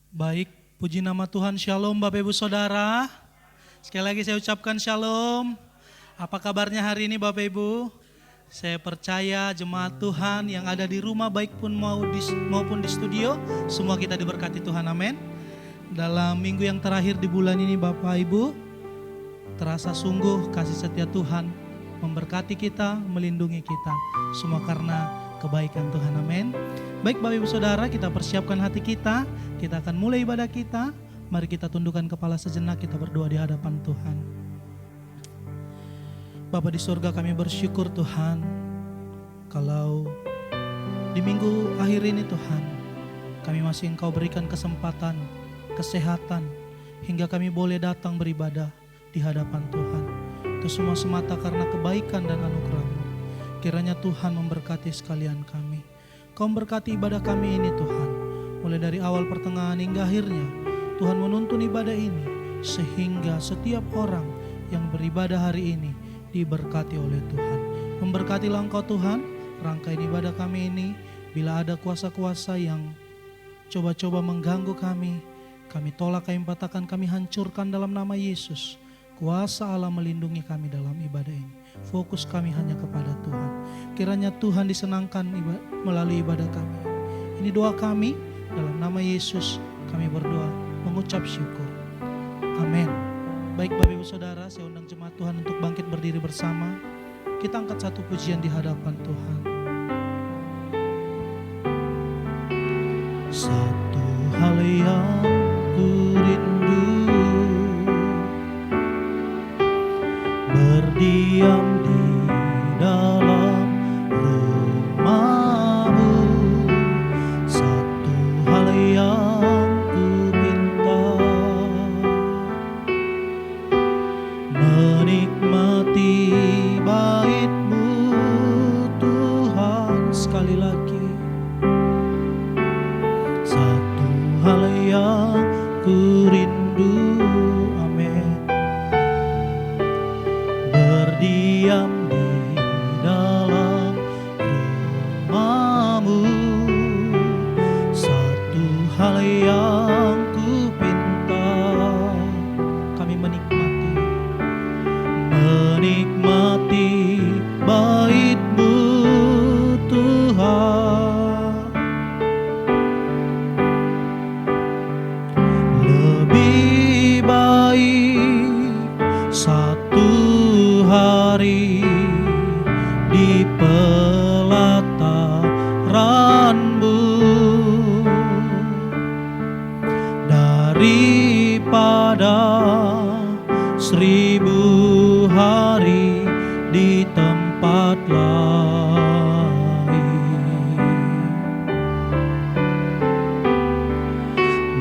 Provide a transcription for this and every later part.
Baik, puji nama Tuhan. Shalom Bapak Ibu Saudara. Sekali lagi saya ucapkan shalom. Apa kabarnya hari ini Bapak Ibu? Saya percaya jemaat Tuhan yang ada di rumah baik pun maupun di studio, semua kita diberkati Tuhan, amin. Dalam minggu yang terakhir di bulan ini Bapak Ibu, terasa sungguh kasih setia Tuhan memberkati kita, melindungi kita. Semua karena kebaikan Tuhan, amin. Baik Bapak Ibu Saudara, kita persiapkan hati kita akan mulai ibadah kita. Mari kita tundukkan kepala sejenak, kita berdoa di hadapan Tuhan. Bapa di surga, kami bersyukur Tuhan, kalau di minggu akhir ini Tuhan, kami masih Engkau berikan kesempatan, kesehatan, hingga kami boleh datang beribadah di hadapan Tuhan. Itu semua semata karena kebaikan dan anugerah-Mu. Kiranya Tuhan memberkati sekalian kami. Kau memberkati ibadah kami ini Tuhan, mulai dari awal, pertengahan hingga akhirnya. Tuhan menuntun ibadah ini sehingga setiap orang yang beribadah hari ini diberkati oleh Tuhan. Memberkatilah Engkau Tuhan rangkaian ibadah kami ini. Bila ada kuasa-kuasa yang coba-coba mengganggu kami tolak, kami patahkan, kami hancurkan dalam nama Yesus. Kuasa Allah melindungi kami dalam ibadah ini. Fokus kami hanya kepada Tuhan. Kiranya Tuhan disenangkan melalui ibadah kami. Ini doa kami, dalam nama Yesus kami berdoa, mengucap syukur. Amin. Baik Bapak Ibu Saudara, saya undang jemaat Tuhan untuk bangkit berdiri bersama. Kita angkat satu pujian di hadapan Tuhan. Satu hal yang ku rindu, berdiam di dalam rumah-Mu. Satu hal yang ku minta, menikmati bait-Mu Tuhan. Sekali lagi, satu hal yang ku rindu, amin, berdiam di dalam rumah-Mu. Satu hal yang ku pinta, kami menikmati bait-Mu Tuhan. Lebih baik satu hari di pelataran-Mu daripada 1000 hari di tempat lain.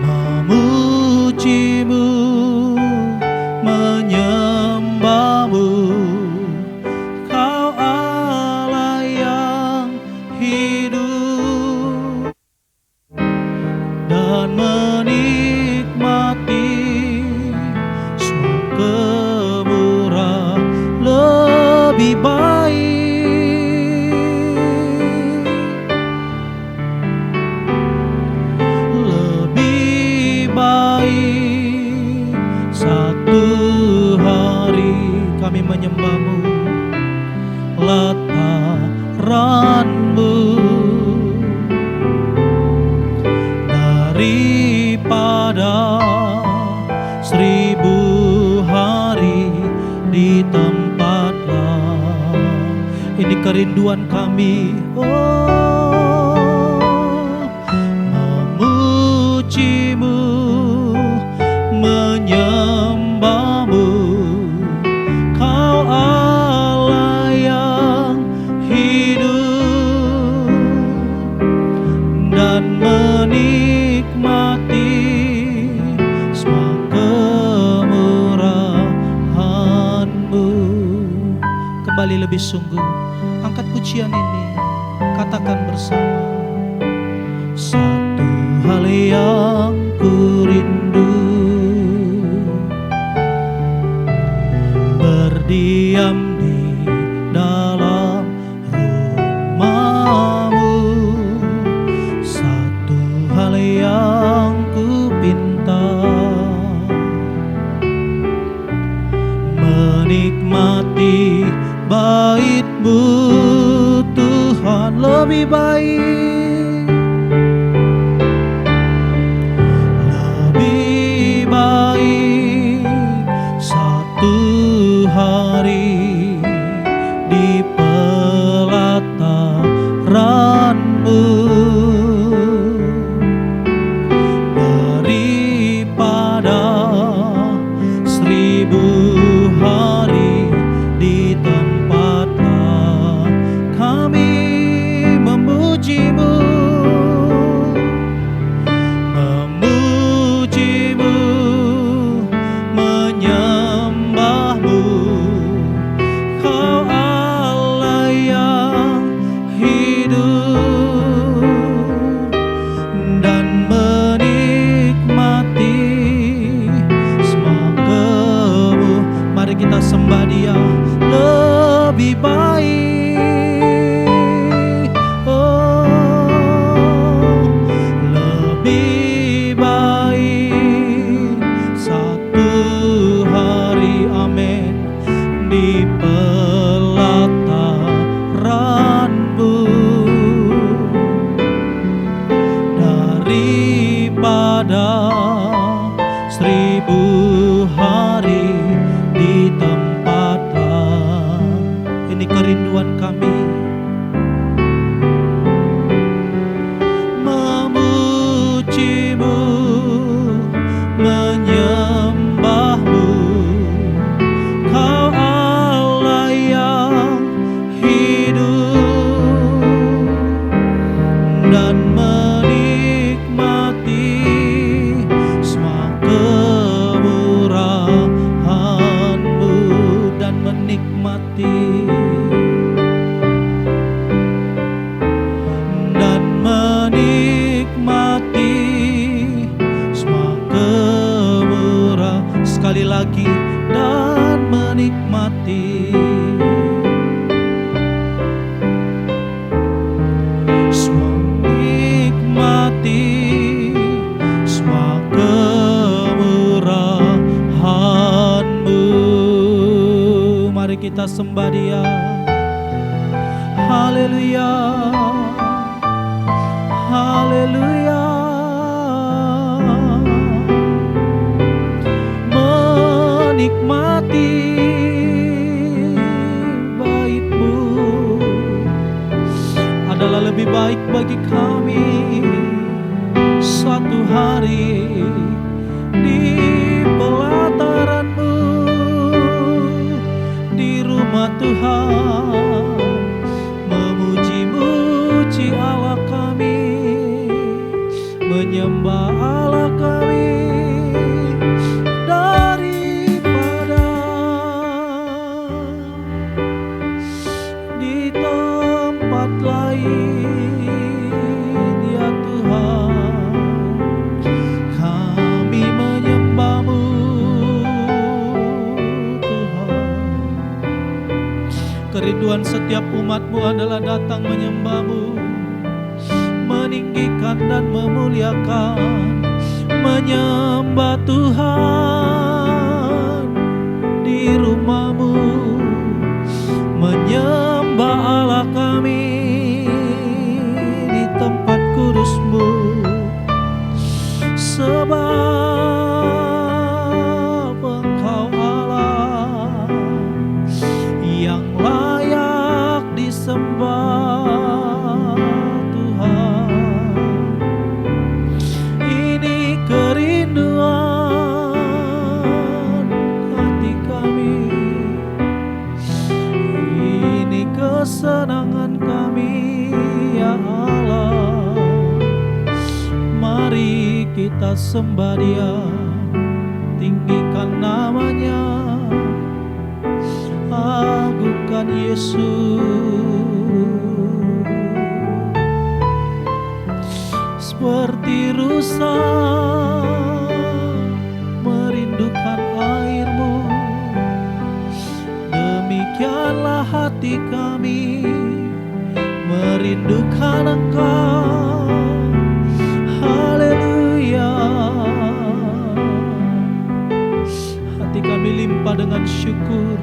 Memuji-Mu, menyembah-Mu, Kau Allah yang hidup, dan menikmati semua kemurah. Lebih baik satu hari kami menyembah-Mu, lataran-Mu, daripada 1000 hari di tempat lain. Ini kerinduan kami, memuji-Mu, menyembah-Mu, Kau Allah yang hidup, dan menikmati semua kemurahan-Mu. Kembali lebih sungguh, angkat pujian ini, katakan bersama. Satu hal yang ku rindu, berdiam di dalam rumah-Mu. lebih baik, lebih baik satu hari di pelataran-Mu daripada 1000 hari di tempatlah kami memuji-Mu, memuji-Mu, menyembah-Mu. Kau Allah yang hidup dan menikmati semua kemu. Mari kita sembah Dia. Lebih baik, oh, lebih baik satu hari, amin, di pelataran-Mu daripada 1000 hari di tempatlah. Ini kerinduan kami, memuji-Mu, menyembah-Mu. Kau Allah yang hidup dan menikmati semua kemurahan-Mu, dan menikmati semua kemurahan. Sekali lagi, dan menikmati semua kemurahan-Mu. Mari kita sembah Dia. Haleluya, haleluya. Menikmati baik-Mu adalah lebih baik bagi kami. Satu hari di pelataran-Mu, di rumah Tuhan, memuji-muji Allah kami, menyembah Allah kami daripada di tempat lain. Ya Tuhan, kami menyembah-Mu Tuhan. Kerinduan setiap umat-Mu adalah datang menyembah-Mu, meninggikan dan memuliakan, menyembah Tuhan di rumah-Mu, menyembah Allah kami di tempat kudus-Mu. Sebab Engkau Allah yang layak disembah Tuhan. Ini kerinduan hati kami, ini kesenangan kami, ya Allah. Mari kita sembah Dia, tinggikan namanya, agungkan Yesus. Seperti rusa merindukan air-Mu, demikianlah hati kami merindukan Engkau. Haleluya. Hati kami limpah dengan syukur,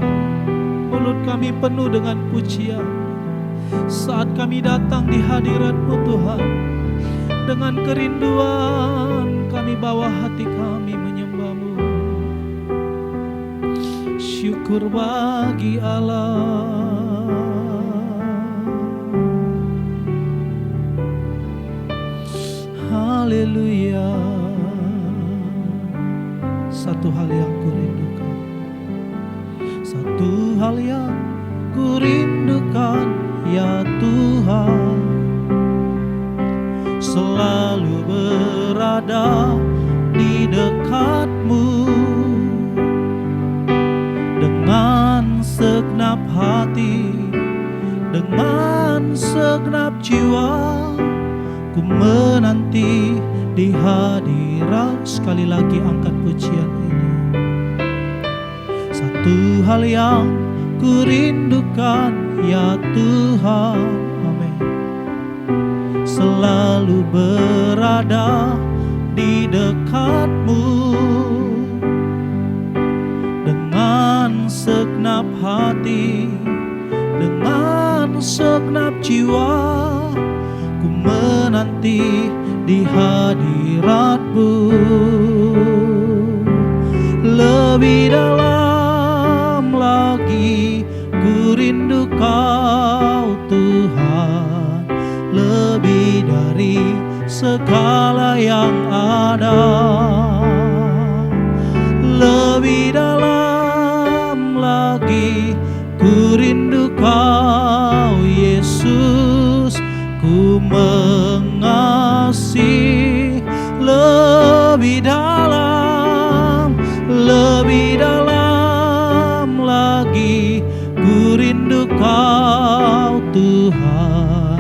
mulut kami penuh dengan pujian. saat kami datang di hadirat-Mu Tuhan, dengan kerinduan kami bawa hati kami menyembah-Mu. Syukur bagi Allah. Haleluya. Satu hal yang kurindukan, satu hal yang kurindukan, ya Tuhan, selalu berada di dekat-Mu dengan segenap hati, dengan segenap jiwa. Ku menanti di hadirat. Sekali lagi angkat pujian ini. Satu hal yang ku rindukan, ya Tuhan, amin, selalu berada di dekat-Mu dengan segenap hati, dengan segenap jiwa. Ku menanti di hadirat-Mu. Lebih dalam lagi ku rindu Kau Tuhan, lebih dari segala yang ada. Lebih dalam lagi ku rindu Kau Yesus. Ku mengasihi lebih dalam lagi. Ku rindu Kau Tuhan,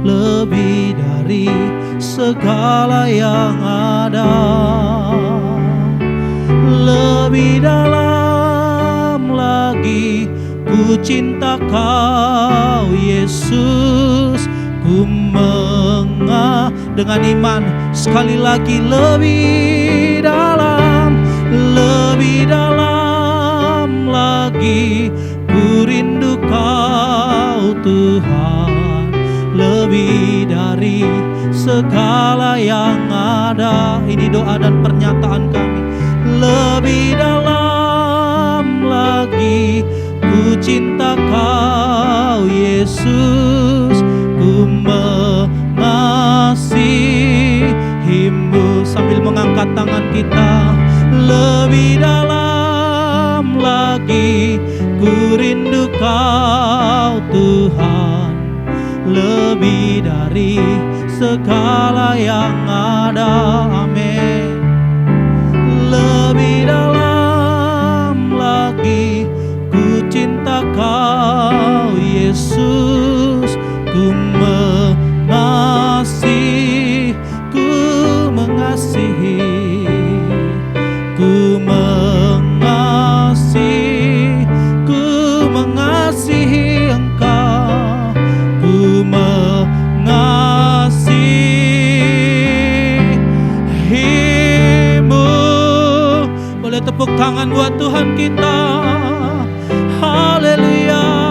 lebih dari segala yang ada. Lebih dalam lagi ku cinta Kau Yesus. Ku dengan iman sekali lagi, lebih dalam lagi ku rindu Kau Tuhan, lebih dari segala yang ada. Ini doa dan pernyataan kami. Lebih dalam lagi ku cinta Kau Yesus. Ku mengasihi-Mu. Sambil mengangkat tangan kita. Lebih dalam lagi ku rindu Kau Tuhan, lebih dari segala yang ada. Amin. Lebih dalam lagi ku cinta Kau Yesus. Ku mengasihi, ku mengasihi Engkau. Ku mengasihi-Mu. Boleh tepuk tangan buat Tuhan kita. Haleluya.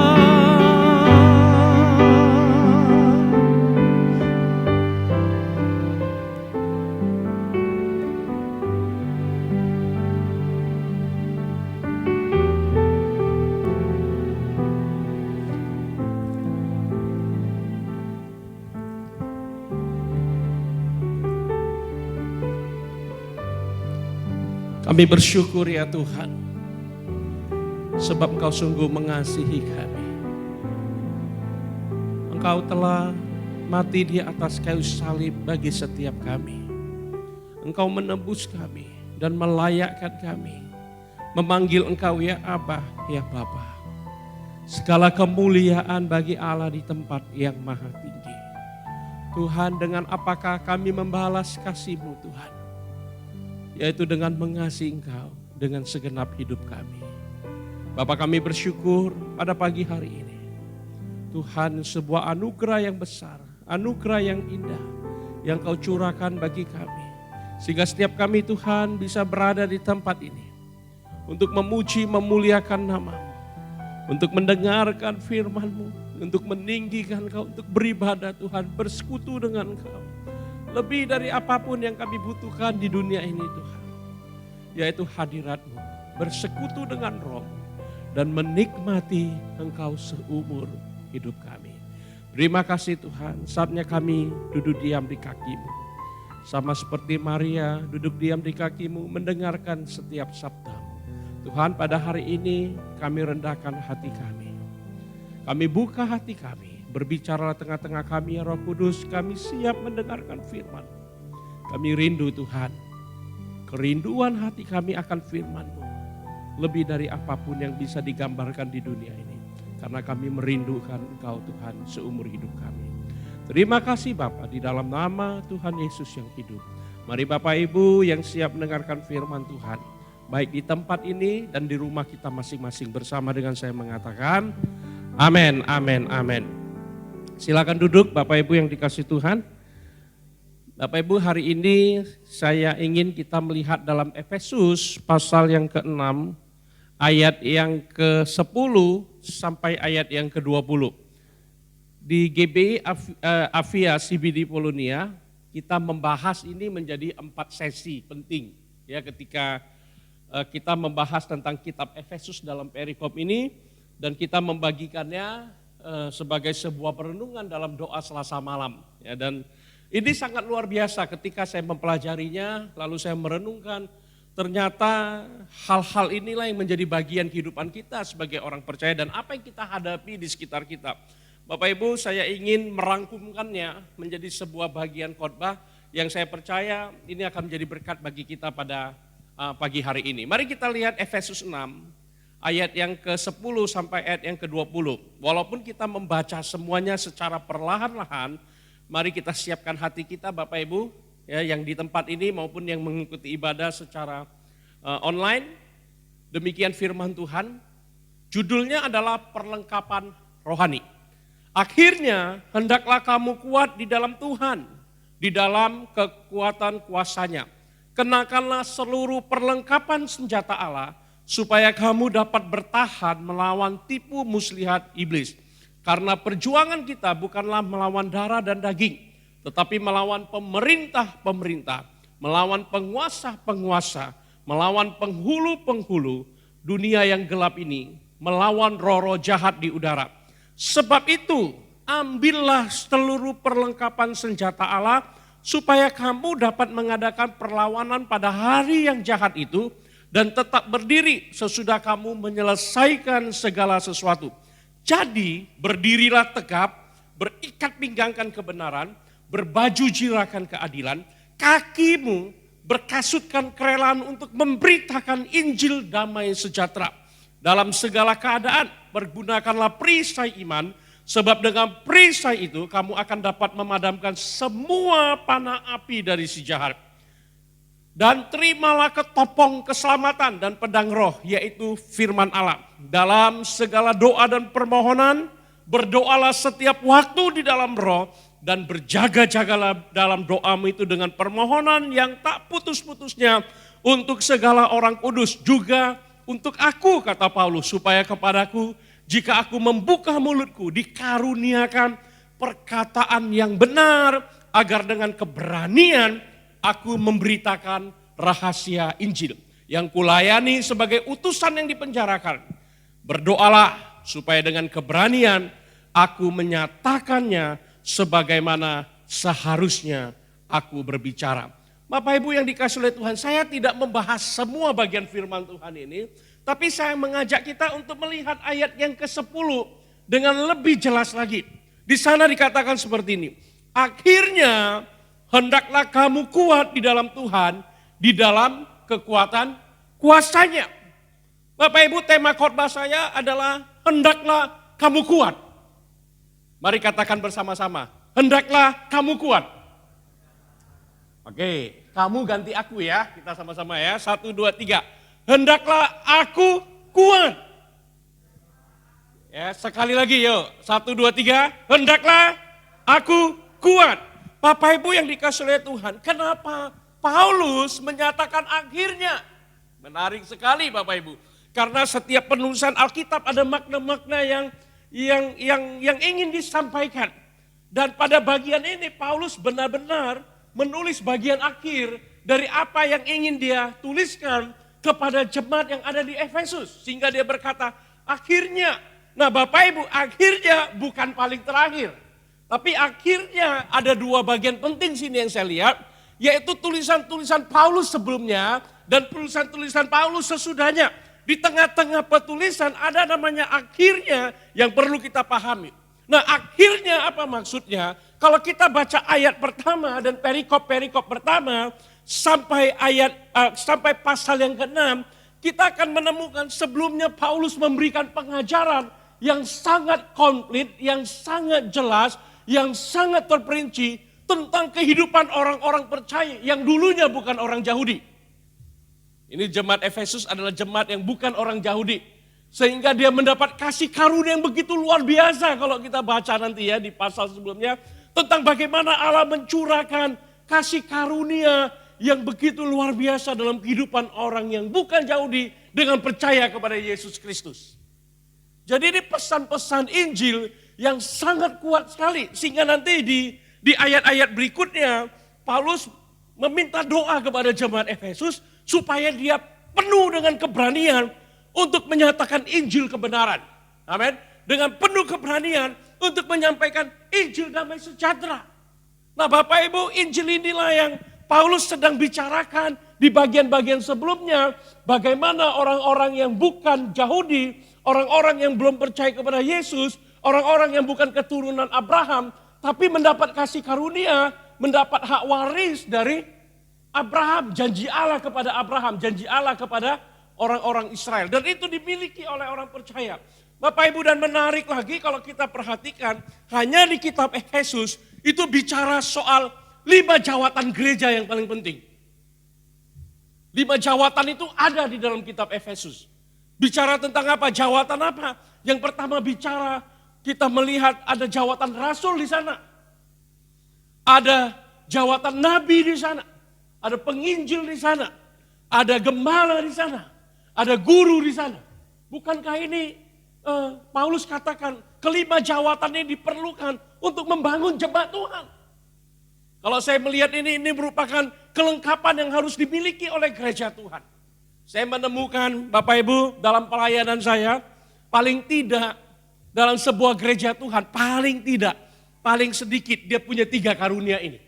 Kami bersyukur ya Tuhan, sebab Engkau sungguh mengasihi kami. Engkau telah mati di atas kayu salib bagi setiap kami. Engkau menebus kami dan melayakkan kami, memanggil Engkau ya Abah, ya Bapa. Segala kemuliaan bagi Allah di tempat yang maha tinggi. Tuhan, dengan apakah kami membalas kasih-Mu Tuhan? Yaitu dengan mengasihi Engkau dengan segenap hidup kami. Bapa, kami bersyukur pada pagi hari ini. Tuhan, sebuah anugerah yang besar, anugerah yang indah yang Kau curahkan bagi kami. Sehingga setiap kami Tuhan bisa berada di tempat ini untuk memuji, memuliakan nama-Mu, untuk mendengarkan firman-Mu untuk meninggikan Engkau, untuk beribadah Tuhan, bersekutu dengan Engkau. Lebih dari apapun yang kami butuhkan di dunia ini Tuhan, yaitu hadirat-Mu, bersekutu dengan Roh, dan menikmati Engkau seumur hidup kami. Terima kasih Tuhan, saatnya kami duduk diam di kaki-Mu. Sama seperti Maria duduk diam di kaki-Mu, mendengarkan setiap sabda-Mu. Tuhan, pada hari ini kami rendahkan hati kami. Kami buka hati kami. Berbicaralah tengah-tengah kami ya Roh Kudus, kami siap mendengarkan firman. Kami rindu Tuhan, kerinduan hati kami akan firman-Mu. Lebih dari apapun yang bisa digambarkan di dunia ini. Karena kami merindukan Engkau Tuhan seumur hidup kami. Terima kasih Bapa, di dalam nama Tuhan Yesus yang hidup. Mari Bapak Ibu yang siap mendengarkan firman Tuhan. Baik di tempat ini dan di rumah kita masing-masing, bersama dengan saya mengatakan, amin, amin, amin. Silakan duduk Bapak Ibu yang dikasih Tuhan. Bapak Ibu, hari ini saya ingin kita melihat dalam Efesus pasal yang ke-6 ayat yang ke-10 sampai ayat yang ke-20. Di GBI Avia CBD Polonia kita membahas ini menjadi 4 sesi penting ya, ketika kita membahas tentang kitab Efesus dalam perikop ini, dan kita membagikannya sebagai sebuah perenungan dalam doa Selasa malam. Ya, dan ini sangat luar biasa ketika saya mempelajarinya, lalu saya merenungkan, ternyata hal-hal inilah yang menjadi bagian kehidupan kita sebagai orang percaya dan apa yang kita hadapi di sekitar kita. Bapak Ibu, saya ingin merangkumkannya menjadi sebuah bagian khotbah yang saya percaya ini akan menjadi berkat bagi kita pada pagi hari ini. Mari kita lihat Efesus 6. Ayat yang ke-10 sampai ayat yang ke-20. Walaupun kita membaca semuanya secara perlahan-lahan, mari kita siapkan hati kita Bapak Ibu, ya, yang di tempat ini maupun yang mengikuti ibadah secara online. Demikian firman Tuhan. Judulnya adalah perlengkapan rohani. Akhirnya hendaklah kamu kuat di dalam Tuhan, di dalam kekuatan kuasa-Nya. Kenakanlah seluruh perlengkapan senjata Allah, supaya kamu dapat bertahan melawan tipu muslihat iblis. Karena perjuangan kita bukanlah melawan darah dan daging, tetapi melawan pemerintah-pemerintah, melawan penguasa-penguasa, melawan penghulu-penghulu dunia yang gelap ini, melawan roh-roh jahat di udara. Sebab itu, ambillah seluruh perlengkapan senjata Allah, supaya kamu dapat mengadakan perlawanan pada hari yang jahat itu, dan tetap berdiri sesudah kamu menyelesaikan segala sesuatu. Jadi berdirilah tegap, berikat pinggangkan kebenaran, berbaju jirakan keadilan, kakimu berkasutkan kerelaan untuk memberitakan Injil damai sejahtera. Dalam segala keadaan pergunakanlah perisai iman, sebab dengan perisai itu kamu akan dapat memadamkan semua panah api dari si jahat. Dan terimalah ketopong keselamatan dan pedang roh, yaitu firman Allah. Dalam segala doa dan permohonan, berdoalah setiap waktu di dalam roh, dan berjaga-jagalah dalam doamu itu dengan permohonan yang tak putus-putusnya untuk segala orang kudus, juga untuk aku, kata Paulus, supaya kepadaku, jika aku membuka mulutku, dikaruniakan perkataan yang benar, agar dengan keberanian aku memberitakan rahasia Injil yang kulayani sebagai utusan yang dipenjarakan. Berdoalah supaya dengan keberanian aku menyatakannya sebagaimana seharusnya aku berbicara. Bapak Ibu yang dikasihi oleh Tuhan, saya tidak membahas semua bagian firman Tuhan ini, tapi saya mengajak kita untuk melihat ayat yang ke-10 dengan lebih jelas lagi. Di sana dikatakan seperti ini, akhirnya hendaklah kamu kuat di dalam Tuhan, di dalam kekuatan kuasa-Nya. Bapak Ibu, tema khotbah saya adalah hendaklah kamu kuat. Mari katakan bersama-sama, hendaklah kamu kuat. Oke, kamu ganti aku ya, kita sama-sama ya. 1, 2, 3. Hendaklah aku kuat. Ya, sekali lagi yuk. 1, 2, 3. Hendaklah aku kuat. Bapak Ibu yang dikasihi oleh Tuhan, kenapa Paulus menyatakan akhirnya? Menarik sekali Bapak Ibu. Karena setiap penulisan Alkitab ada makna-makna yang yang ingin disampaikan. Dan pada bagian ini Paulus benar-benar menulis bagian akhir dari apa yang ingin dia tuliskan kepada jemaat yang ada di Efesus. Sehingga dia berkata, akhirnya, nah Bapak Ibu, akhirnya bukan paling terakhir. Tapi akhirnya ada dua bagian penting sini yang saya lihat, yaitu tulisan-tulisan Paulus sebelumnya dan tulisan-tulisan Paulus sesudahnya. Di tengah-tengah petulisan ada namanya akhirnya yang perlu kita pahami. Nah akhirnya apa maksudnya? Kalau kita baca ayat pertama dan perikop-perikop pertama sampai sampai pasal yang ke-6, kita akan menemukan sebelumnya Paulus memberikan pengajaran yang sangat komplit, yang sangat jelas, yang sangat terperinci tentang kehidupan orang-orang percaya yang dulunya bukan orang Yahudi. Ini jemaat Efesus adalah jemaat yang bukan orang Yahudi. Sehingga dia mendapat kasih karunia yang begitu luar biasa kalau kita baca nanti ya di pasal sebelumnya. Tentang bagaimana Allah mencurahkan kasih karunia yang begitu luar biasa dalam kehidupan orang yang bukan Yahudi dengan percaya kepada Yesus Kristus. Jadi ini pesan-pesan Injil yang sangat kuat sekali. Sehingga nanti di ayat-ayat berikutnya Paulus meminta doa kepada jemaat Efesus supaya dia penuh dengan keberanian untuk menyatakan Injil kebenaran. Amin. Dengan penuh keberanian untuk menyampaikan Injil damai sejahtera. Nah Bapak Ibu, Injil inilah yang Paulus sedang bicarakan di bagian-bagian sebelumnya. Bagaimana orang-orang yang bukan Yahudi, orang-orang yang belum percaya kepada Yesus, orang-orang yang bukan keturunan Abraham, tapi mendapat kasih karunia, mendapat hak waris dari Abraham, janji Allah kepada Abraham, janji Allah kepada orang-orang Israel. Dan itu dimiliki oleh orang percaya. Bapak Ibu, dan menarik lagi kalau kita perhatikan, hanya di kitab Efesus itu bicara soal 5 jawatan gereja yang paling penting. 5 jawatan itu ada di dalam kitab Efesus. Bicara tentang apa? Jawatan apa? Yang pertama bicara, kita melihat ada jawatan rasul di sana. Ada jawatan nabi di sana. Ada penginjil di sana. Ada gembala di sana. Ada guru di sana. Bukankah ini Paulus katakan kelima jawatan ini diperlukan untuk membangun jemaat Tuhan. Kalau saya melihat ini merupakan kelengkapan yang harus dimiliki oleh gereja Tuhan. Saya menemukan Bapak Ibu dalam pelayanan saya, paling tidak dalam sebuah gereja Tuhan, paling sedikit dia punya 3 karunia ini.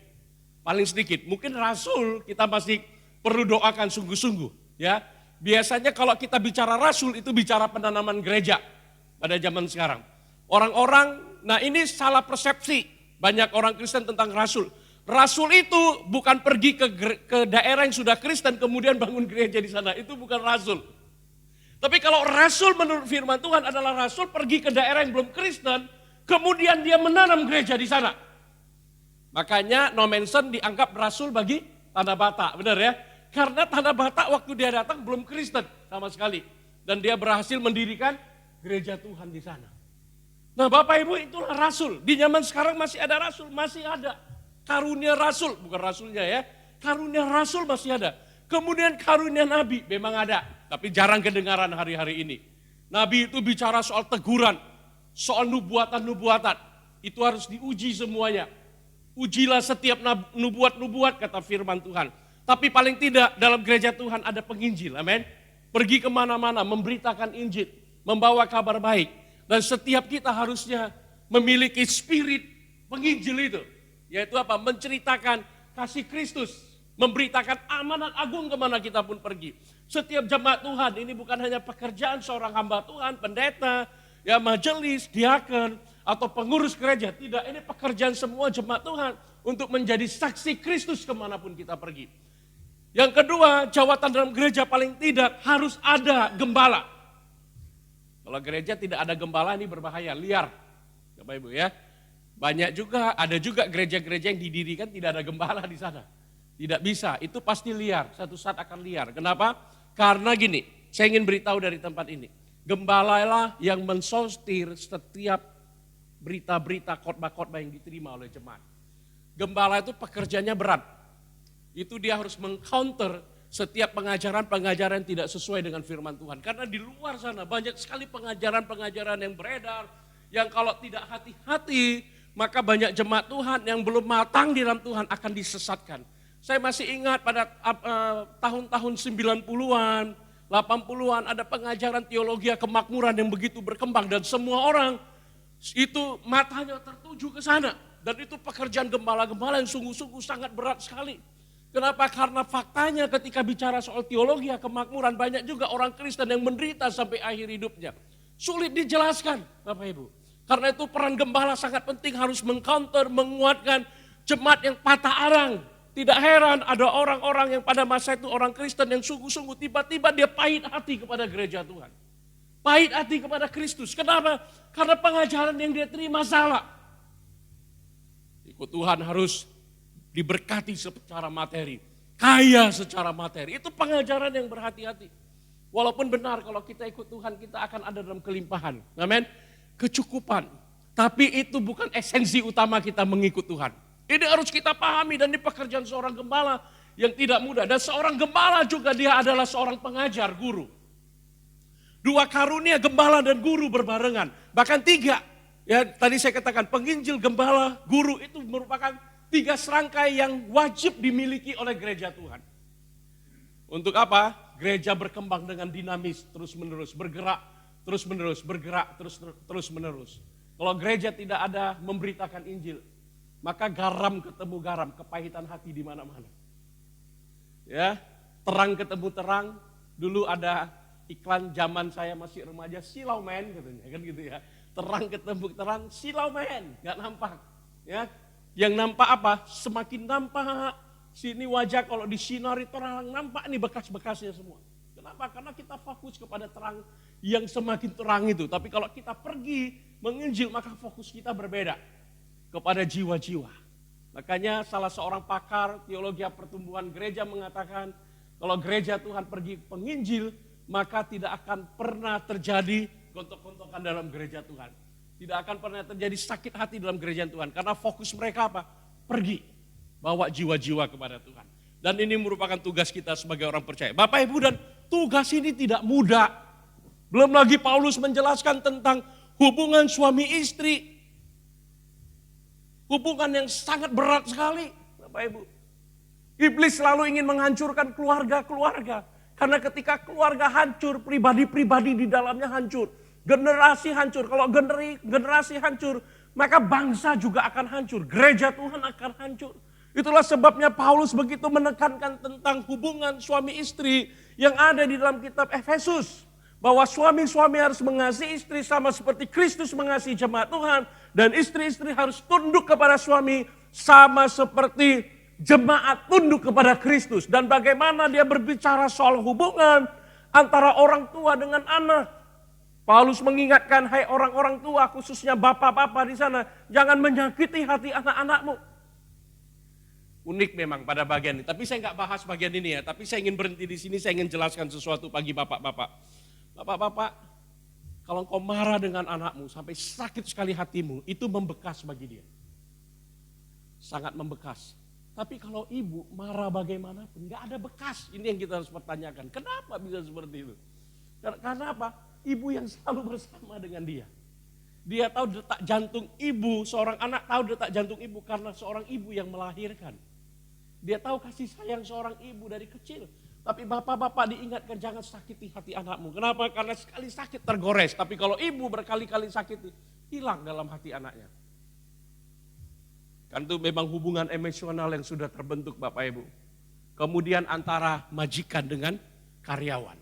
Paling sedikit, mungkin rasul kita masih perlu doakan sungguh-sungguh ya. Biasanya kalau kita bicara rasul itu bicara penanaman gereja pada zaman sekarang. Orang-orang, nah ini salah persepsi banyak orang Kristen tentang rasul. Rasul itu bukan pergi ke daerah yang sudah Kristen kemudian bangun gereja di sana, itu bukan rasul. Tapi kalau rasul menurut firman Tuhan adalah rasul pergi ke daerah yang belum Kristen, kemudian dia menanam gereja di sana. Makanya Nomensen dianggap rasul bagi Tanah Batak, benar ya? Karena Tanah Batak waktu dia datang belum Kristen sama sekali. Dan dia berhasil mendirikan gereja Tuhan di sana. Nah Bapak Ibu, itulah rasul. Di zaman sekarang masih ada rasul, masih ada. Karunia rasul, bukan rasulnya ya. Karunia rasul masih ada. Kemudian karunia nabi memang ada. Tapi jarang kedengaran hari-hari ini. Nabi itu bicara soal teguran, soal nubuatan-nubuatan. Itu harus diuji semuanya. Ujilah setiap nubuat-nubuat kata firman Tuhan. Tapi paling tidak dalam gereja Tuhan ada penginjil, amin. Pergi kemana-mana memberitakan Injil, membawa kabar baik. Dan setiap kita harusnya memiliki spirit penginjil itu. Yaitu apa? Menceritakan kasih Kristus. Memberitakan amanat agung kemana kita pun pergi. Setiap jemaat Tuhan ini bukan hanya pekerjaan seorang hamba Tuhan, pendeta, ya majelis, diaken, atau pengurus gereja. Tidak, ini pekerjaan semua jemaat Tuhan untuk menjadi saksi Kristus kemanapun kita pergi. Yang kedua, jawatan dalam gereja paling tidak harus ada gembala. Kalau gereja tidak ada gembala ini berbahaya, liar. Bapak Ibu ya. Banyak juga, ada juga gereja-gereja yang didirikan tidak ada gembala di sana. Tidak bisa, itu pasti liar, satu saat akan liar. Kenapa? Karena gini, saya ingin beritahu dari tempat ini. Gembalalah yang mensortir setiap berita-berita khotbah-khotbah yang diterima oleh jemaat. Gembala itu pekerjaannya berat. Itu dia harus mengcounter setiap pengajaran-pengajaran yang tidak sesuai dengan firman Tuhan. Karena di luar sana banyak sekali pengajaran-pengajaran yang beredar, yang kalau tidak hati-hati, maka banyak jemaat Tuhan yang belum matang di dalam Tuhan akan disesatkan. Saya masih ingat pada tahun-tahun 90-an, 80-an ada pengajaran teologi kemakmuran yang begitu berkembang dan semua orang itu matanya tertuju ke sana. Dan itu pekerjaan gembala-gembala yang sungguh-sungguh sangat berat sekali. Kenapa? Karena faktanya ketika bicara soal teologi kemakmuran banyak juga orang Kristen yang menderita sampai akhir hidupnya. Sulit dijelaskan Bapak Ibu. Karena itu peran gembala sangat penting, harus mengcounter, menguatkan jemaat yang patah arang. Tidak heran ada orang-orang yang pada masa itu orang Kristen yang sungguh-sungguh tiba-tiba dia pahit hati kepada gereja Tuhan. Pahit hati kepada Kristus. Kenapa? Karena pengajaran yang dia terima salah. Ikut Tuhan harus diberkati secara materi, kaya secara materi. Itu pengajaran yang berhati-hati. Walaupun benar kalau kita ikut Tuhan kita akan ada dalam kelimpahan. Amin. Kecukupan. Tapi itu bukan esensi utama kita mengikut Tuhan. Ini harus kita pahami dan ini pekerjaan seorang gembala yang tidak mudah. Dan seorang gembala juga dia adalah seorang pengajar, guru. Dua karunia gembala dan guru berbarengan. Bahkan tiga. Ya, tadi saya katakan penginjil, gembala, guru itu merupakan tiga serangkai yang wajib dimiliki oleh gereja Tuhan. Untuk apa? Gereja berkembang dengan dinamis, terus-menerus, bergerak, terus-menerus, bergerak, terus-menerus. Kalau gereja tidak ada memberitakan Injil, maka garam ketemu garam, kepahitan hati di mana-mana. Ya, terang ketemu terang. Dulu ada iklan zaman saya masih remaja, silau men katanya, kan gitu ya. Terang ketemu terang, silau men, nggak nampak. Ya, yang nampak apa? Semakin nampak. Sini wajah kalau disinari terang, nampak nih bekas-bekasnya semua. Kenapa? Karena kita fokus kepada terang yang semakin terang itu. Tapi kalau kita pergi menginjil, maka fokus kita berbeda kepada jiwa-jiwa. Makanya salah seorang pakar teologi pertumbuhan gereja mengatakan, kalau gereja Tuhan pergi penginjil, maka tidak akan pernah terjadi gontok-gontokan dalam gereja Tuhan. Tidak akan pernah terjadi sakit hati dalam gereja Tuhan. Karena fokus mereka apa? Pergi. Bawa jiwa-jiwa kepada Tuhan. Dan ini merupakan tugas kita sebagai orang percaya. Bapak Ibu, dan tugas ini tidak mudah. Belum lagi Paulus menjelaskan tentang hubungan suami istri. Hubungan yang sangat berat sekali. Bapak Ibu. Iblis selalu ingin menghancurkan keluarga-keluarga. Karena ketika keluarga hancur, pribadi-pribadi di dalamnya hancur. Generasi hancur. Kalau generasi hancur, maka bangsa juga akan hancur. Gereja Tuhan akan hancur. Itulah sebabnya Paulus begitu menekankan tentang hubungan suami istri yang ada di dalam kitab Efesus. Bahwa suami-suami harus mengasihi istri sama seperti Kristus mengasihi jemaat Tuhan. Dan istri-istri harus tunduk kepada suami sama seperti jemaat tunduk kepada Kristus. Dan bagaimana dia berbicara soal hubungan antara orang tua dengan anak. Paulus mengingatkan, hai orang-orang tua, khususnya bapak-bapak di sana, jangan menyakiti hati anak-anakmu. Unik memang pada bagian ini, tapi saya nggak bahas bagian ini ya, tapi saya ingin berhenti di sini, saya ingin jelaskan sesuatu bagi bapak-bapak. Bapak-bapak, kalau engkau marah dengan anakmu sampai sakit sekali hatimu, itu membekas bagi dia. Sangat membekas. Tapi kalau ibu marah bagaimanapun, nggak ada bekas. Ini yang kita harus pertanyakan. Kenapa bisa seperti itu? Karena apa? Ibu yang selalu bersama dengan dia. Dia tahu detak jantung ibu, seorang anak tahu detak jantung ibu karena seorang ibu yang melahirkan. Dia tahu kasih sayang seorang ibu dari kecil. Tapi bapak-bapak diingatkan jangan sakiti hati anakmu. Kenapa? Karena sekali sakit tergores. Tapi kalau ibu berkali-kali sakiti, hilang dalam hati anaknya. Kan itu memang hubungan emosional yang sudah terbentuk Bapak Ibu. Kemudian antara majikan dengan karyawan.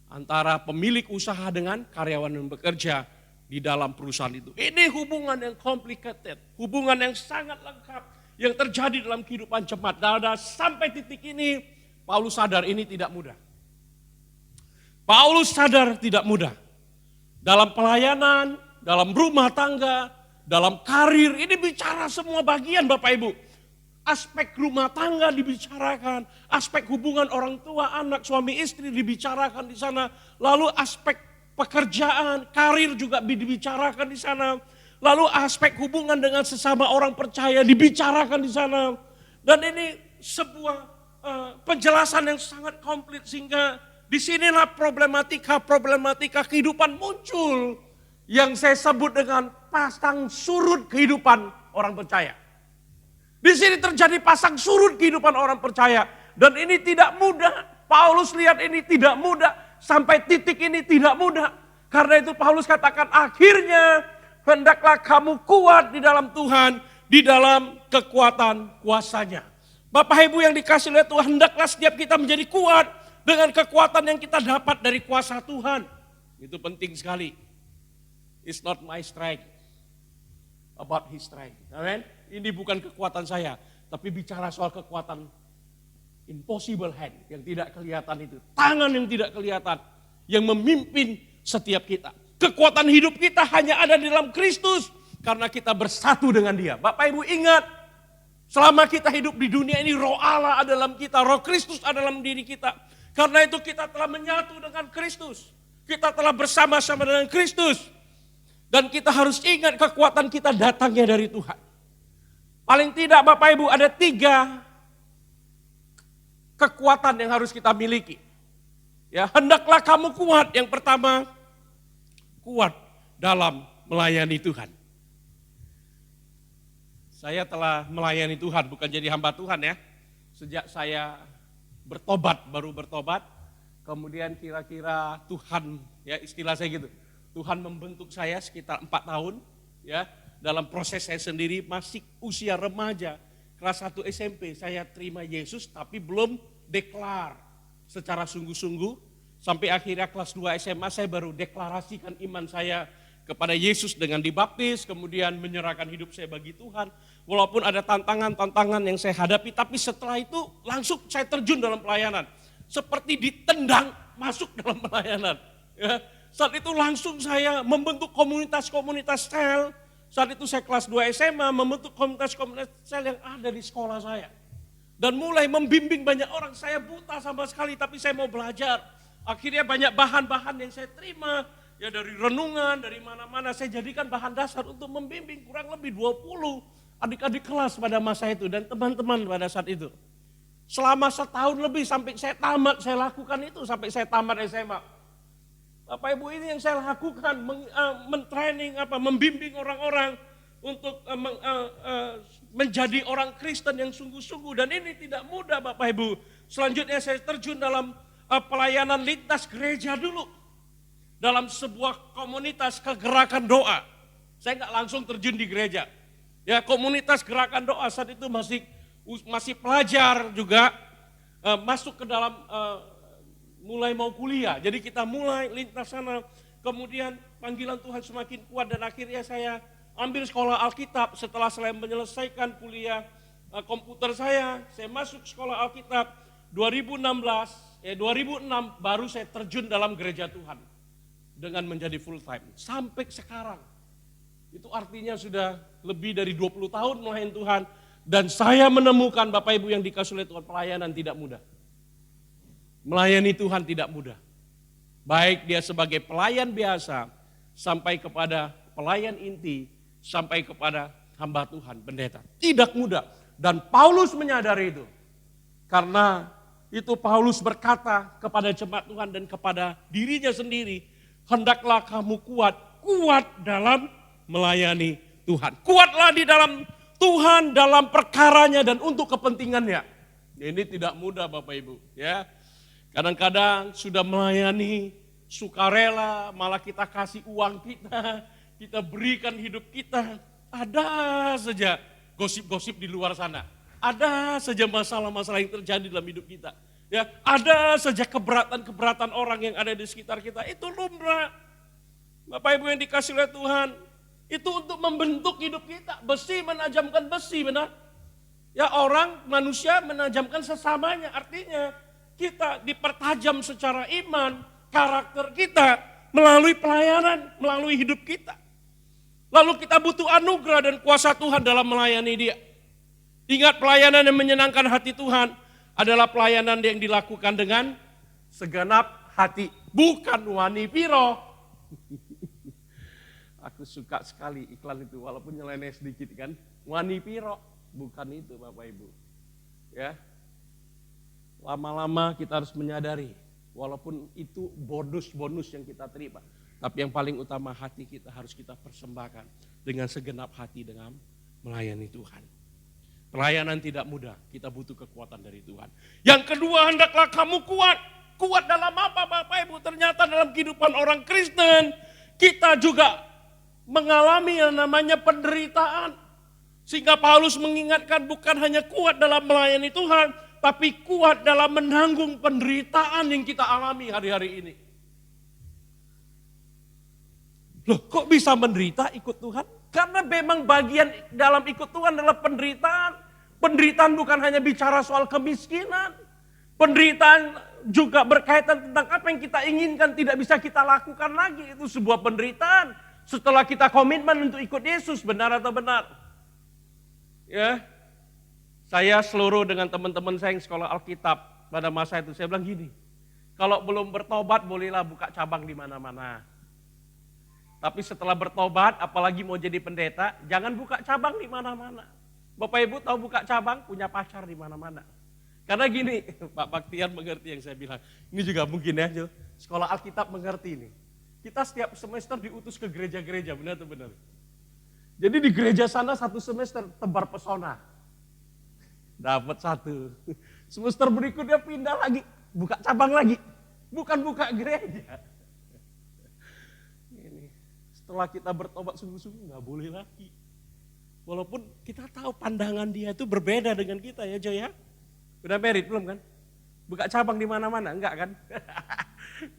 Antara pemilik usaha dengan karyawan yang bekerja di dalam perusahaan itu. Ini hubungan yang complicated, hubungan yang sangat lengkap yang terjadi dalam kehidupan jemaat. Dan sampai titik ini Paulus sadar ini tidak mudah. Paulus sadar tidak mudah. Dalam pelayanan, dalam rumah tangga, dalam karir, ini bicara semua bagian Bapak Ibu. Aspek rumah tangga dibicarakan, aspek hubungan orang tua, anak, suami, istri dibicarakan di sana. Lalu aspek pekerjaan, karir juga dibicarakan di sana. Lalu aspek hubungan dengan sesama orang percaya dibicarakan di sana. Dan ini sebuah penjelasan yang sangat komplit sehingga disinilah problematika kehidupan muncul. yang saya sebut dengan pasang surut kehidupan orang percaya. Di sini terjadi pasang surut kehidupan orang percaya. Dan ini tidak mudah. Paulus lihat ini tidak mudah. Sampai titik ini tidak mudah. Karena itu Paulus katakan akhirnya hendaklah kamu kuat di dalam Tuhan. Di dalam kekuatan kuasanya. Bapak Ibu yang dikasih oleh Tuhan, hendaklah setiap kita menjadi kuat. Dengan kekuatan yang kita dapat dari kuasa Tuhan. Itu penting sekali. It's not my strength. About his strength. Amen. Ini bukan kekuatan saya. Tapi bicara soal kekuatan impossible hand. Yang tidak kelihatan itu. Tangan yang tidak kelihatan. Yang memimpin setiap kita. Kekuatan hidup kita hanya ada di dalam Kristus. Karena kita bersatu dengan Dia. Bapak Ibu ingat. Selama kita hidup di dunia ini roh Allah ada dalam kita. Roh Kristus ada dalam diri kita. Karena itu kita telah menyatu dengan Kristus. Kita telah bersama-sama dengan Kristus. Dan kita harus ingat kekuatan kita datangnya dari Tuhan. Paling tidak Bapak Ibu ada 3 kekuatan yang harus kita miliki. Ya, hendaklah kamu kuat. Yang pertama, kuat dalam melayani Tuhan. Saya telah melayani Tuhan, bukan jadi hamba Tuhan ya. Sejak saya bertobat, baru bertobat. Kemudian kira-kira Tuhan, ya istilah saya gitu. Tuhan membentuk saya sekitar 4 tahun. Ya, dalam proses saya sendiri masih usia remaja. Kelas 1 SMP saya terima Yesus tapi belum deklar secara sungguh-sungguh. Sampai akhirnya kelas 2 SMA saya baru deklarasikan iman saya kepada Yesus dengan dibaptis. Kemudian menyerahkan hidup saya bagi Tuhan. Walaupun ada tantangan-tantangan yang saya hadapi. Tapi setelah itu langsung saya terjun dalam pelayanan. Seperti ditendang masuk dalam pelayanan. Ya. Saat itu langsung saya membentuk komunitas-komunitas sel. Saat itu saya kelas 2 SMA membentuk komunitas-komunitas sel yang ada di sekolah saya. Dan mulai membimbing banyak orang. Saya buta sama sekali tapi saya mau belajar. Akhirnya banyak bahan-bahan yang saya terima. Ya dari renungan, dari mana-mana. Saya jadikan bahan dasar untuk membimbing kurang lebih 20 adik-adik kelas pada masa itu. Dan teman-teman pada saat itu. Selama setahun lebih sampai saya tamat, saya lakukan itu sampai saya tamat SMA. Bapak Ibu ini yang saya lakukan, mentraining, membimbing orang-orang untuk menjadi orang Kristen yang sungguh-sungguh. Dan ini tidak mudah Bapak Ibu. Selanjutnya saya terjun dalam pelayanan lintas gereja dulu. Dalam sebuah komunitas kegerakan doa. Saya nggak langsung terjun di gereja. Ya komunitas gerakan doa saat itu masih pelajar juga. Masuk ke dalam mulai mau kuliah, jadi kita mulai lintas sana, kemudian panggilan Tuhan semakin kuat dan akhirnya saya ambil sekolah Alkitab. Setelah saya menyelesaikan kuliah komputer saya masuk sekolah Alkitab 2006 baru saya terjun dalam gereja Tuhan dengan menjadi full time sampai sekarang. Itu artinya sudah lebih dari 20 tahun melayani Tuhan dan saya menemukan Bapak Ibu yang dikasih oleh Tuhan pelayanan tidak mudah. Melayani Tuhan tidak mudah. Baik dia sebagai pelayan biasa, sampai kepada pelayan inti, sampai kepada hamba Tuhan, pendeta. Tidak mudah. Dan Paulus menyadari itu. Karena itu Paulus berkata kepada jemaat Tuhan dan kepada dirinya sendiri, hendaklah kamu kuat dalam melayani Tuhan. Kuatlah di dalam Tuhan, dalam perkaranya dan untuk kepentingannya. Ini tidak mudah Bapak Ibu. Ya. Kadang-kadang sudah melayani sukarela, malah kita kasih uang kita berikan hidup kita. Ada saja gosip-gosip di luar sana. Ada saja masalah-masalah yang terjadi dalam hidup kita. Ya, ada saja keberatan-keberatan orang yang ada di sekitar kita. Itu lumrah. Bapak Ibu yang dikasih oleh Tuhan, itu untuk membentuk hidup kita. Besi menajamkan besi, benar? Ya manusia menajamkan sesamanya, artinya kita dipertajam secara iman, karakter kita melalui pelayanan, melalui hidup kita. Lalu kita butuh anugerah dan kuasa Tuhan dalam melayani Dia. Ingat pelayanan yang menyenangkan hati Tuhan adalah pelayanan yang dilakukan dengan segenap hati. Bukan wani piro. Aku suka sekali iklan itu walaupun nyeleneh sedikit kan. Wani piro, bukan itu Bapak Ibu. Ya. Lama-lama kita harus menyadari, walaupun itu bonus-bonus yang kita terima. Tapi yang paling utama hati kita harus kita persembahkan dengan segenap hati dengan melayani Tuhan. Pelayanan tidak mudah, kita butuh kekuatan dari Tuhan. Yang kedua, hendaklah kamu kuat. Kuat dalam apa Bapak Ibu? Ternyata dalam kehidupan orang Kristen, kita juga mengalami yang namanya penderitaan. Sehingga Paulus mengingatkan bukan hanya kuat dalam melayani Tuhan, tapi kuat dalam menanggung penderitaan yang kita alami hari-hari ini. Loh, kok bisa menderita ikut Tuhan? Karena memang bagian dalam ikut Tuhan adalah penderitaan. Penderitaan bukan hanya bicara soal kemiskinan. Penderitaan juga berkaitan tentang apa yang kita inginkan tidak bisa kita lakukan lagi. Itu sebuah penderitaan. Setelah kita komitmen untuk ikut Yesus, benar atau benar? Ya, saya seluruh dengan teman-teman saya yang sekolah Alkitab pada masa itu, saya bilang gini, kalau belum bertobat bolehlah buka cabang di mana-mana. Tapi setelah bertobat, apalagi mau jadi pendeta, jangan buka cabang di mana-mana. Bapak Ibu tahu buka cabang, punya pacar di mana-mana. Karena gini, Pak Baktian mengerti yang saya bilang. Ini juga mungkin ya, sekolah Alkitab mengerti ini. Kita setiap semester diutus ke gereja-gereja, benar atau benar? Jadi di gereja sana satu semester tebar pesona. Dapat satu. Semester berikutnya pindah lagi, buka cabang lagi. Bukan buka gereja. Setelah kita bertobat sungguh-sungguh nggak boleh lagi. Walaupun kita tahu pandangan dia itu berbeda dengan kita ya Jo ya. Udah merit belum kan? Buka cabang di mana-mana, enggak kan?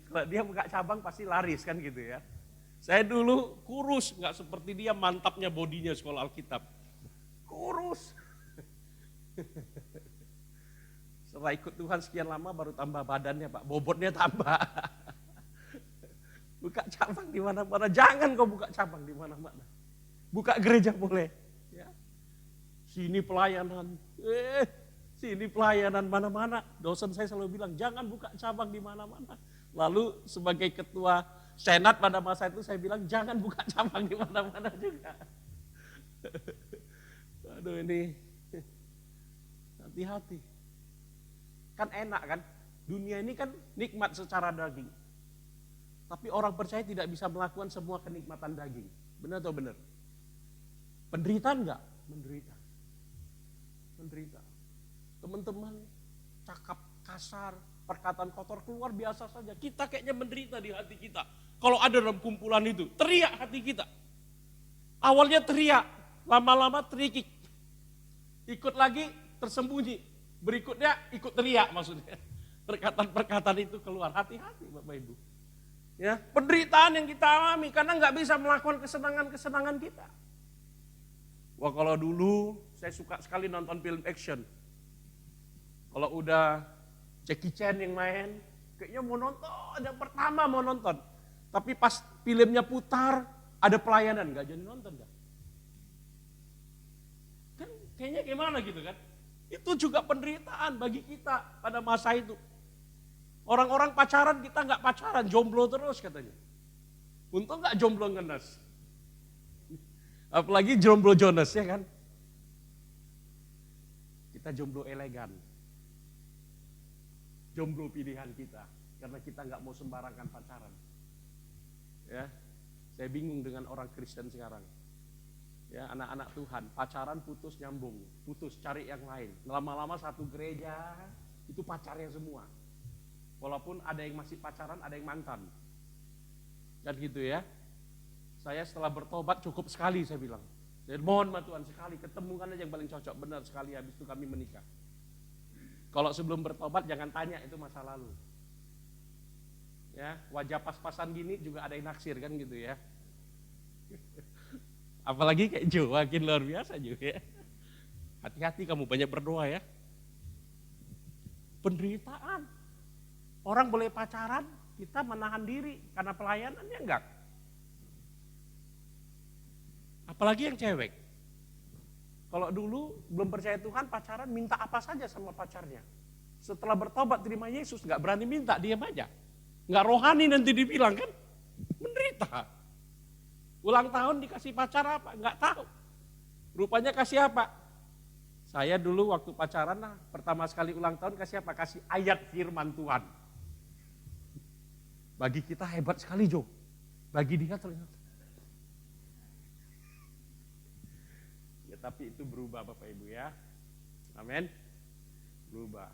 Kalau dia buka cabang pasti laris kan gitu ya. Saya dulu kurus, nggak seperti dia mantapnya bodinya sekolah Alkitab. Kurus. Setelah ikut Tuhan sekian lama baru tambah badannya Pak, bobotnya tambah. Buka cabang di mana-mana, jangan kau buka cabang di mana-mana. Buka gereja boleh. Ya. Sini pelayanan, sini pelayanan mana-mana. Dosen saya selalu bilang jangan buka cabang di mana-mana. Lalu sebagai ketua senat pada masa itu saya bilang jangan buka cabang di mana-mana juga. Aduh ini, hati-hati. Kan enak kan, dunia ini kan nikmat secara daging. Tapi orang percaya tidak bisa melakukan semua kenikmatan daging. Benar atau benar? Penderitaan enggak? Menderita. Menderita. Teman-teman cakap kasar, perkataan kotor keluar biasa saja. Kita kayaknya menderita di hati kita. Kalau ada dalam kumpulan itu, teriak hati kita. Awalnya teriak, lama-lama terikik. Ikut lagi tersembunyi. Berikutnya ikut teriak maksudnya. Perkataan-perkataan itu keluar. Hati-hati Bapak Ibu. Ya, penderitaan yang kita alami karena nggak bisa melakukan kesenangan-kesenangan kita. Wah kalau dulu saya suka sekali nonton film action. Kalau udah Jackie Chan yang main, kayaknya mau nonton, yang pertama mau nonton. Tapi pas filmnya putar, ada pelayanan, nggak jadi nonton kan? Kan kayaknya gimana gitu kan? Itu juga penderitaan bagi kita pada masa itu. Orang-orang pacaran, kita nggak pacaran, jomblo terus katanya. Untung nggak jomblo ngenes. Apalagi jomblo Jonas ya kan. Kita jomblo elegan. Jomblo pilihan kita. Karena kita nggak mau sembarangan pacaran. Ya, saya bingung dengan orang Kristen sekarang. Ya, anak-anak Tuhan, pacaran putus nyambung, putus cari yang lain. Lama-lama satu gereja, itu pacarnya semua. Walaupun ada yang masih pacaran, ada yang mantan. Dan gitu ya. Saya setelah bertobat cukup sekali saya bilang. Saya mohon sama Tuhan sekali, ketemu kan aja yang paling cocok. Benar sekali habis itu kami menikah. Kalau sebelum bertobat jangan tanya itu masa lalu. Ya, wajah pas-pasan gini juga ada yang naksir kan gitu ya. Apalagi kayak Jo, makin luar biasa Jo ya. Hati-hati kamu banyak berdoa ya. Penderitaan. Orang boleh pacaran, kita menahan diri karena pelayanannya enggak. Apalagi yang cewek. Kalau dulu belum percaya Tuhan pacaran minta apa saja sama pacarnya. Setelah bertobat terima Yesus enggak berani minta, diam aja. Enggak rohani nanti dibilang kan. Menderita. Ulang tahun dikasih pacar apa? Enggak tahu. Rupanya kasih apa? Saya dulu waktu pacaran pertama sekali ulang tahun kasih apa? Kasih ayat firman Tuhan. Bagi kita hebat sekali Jo. Bagi dia telinga. Ya tapi itu berubah Bapak Ibu ya. Amin. Berubah.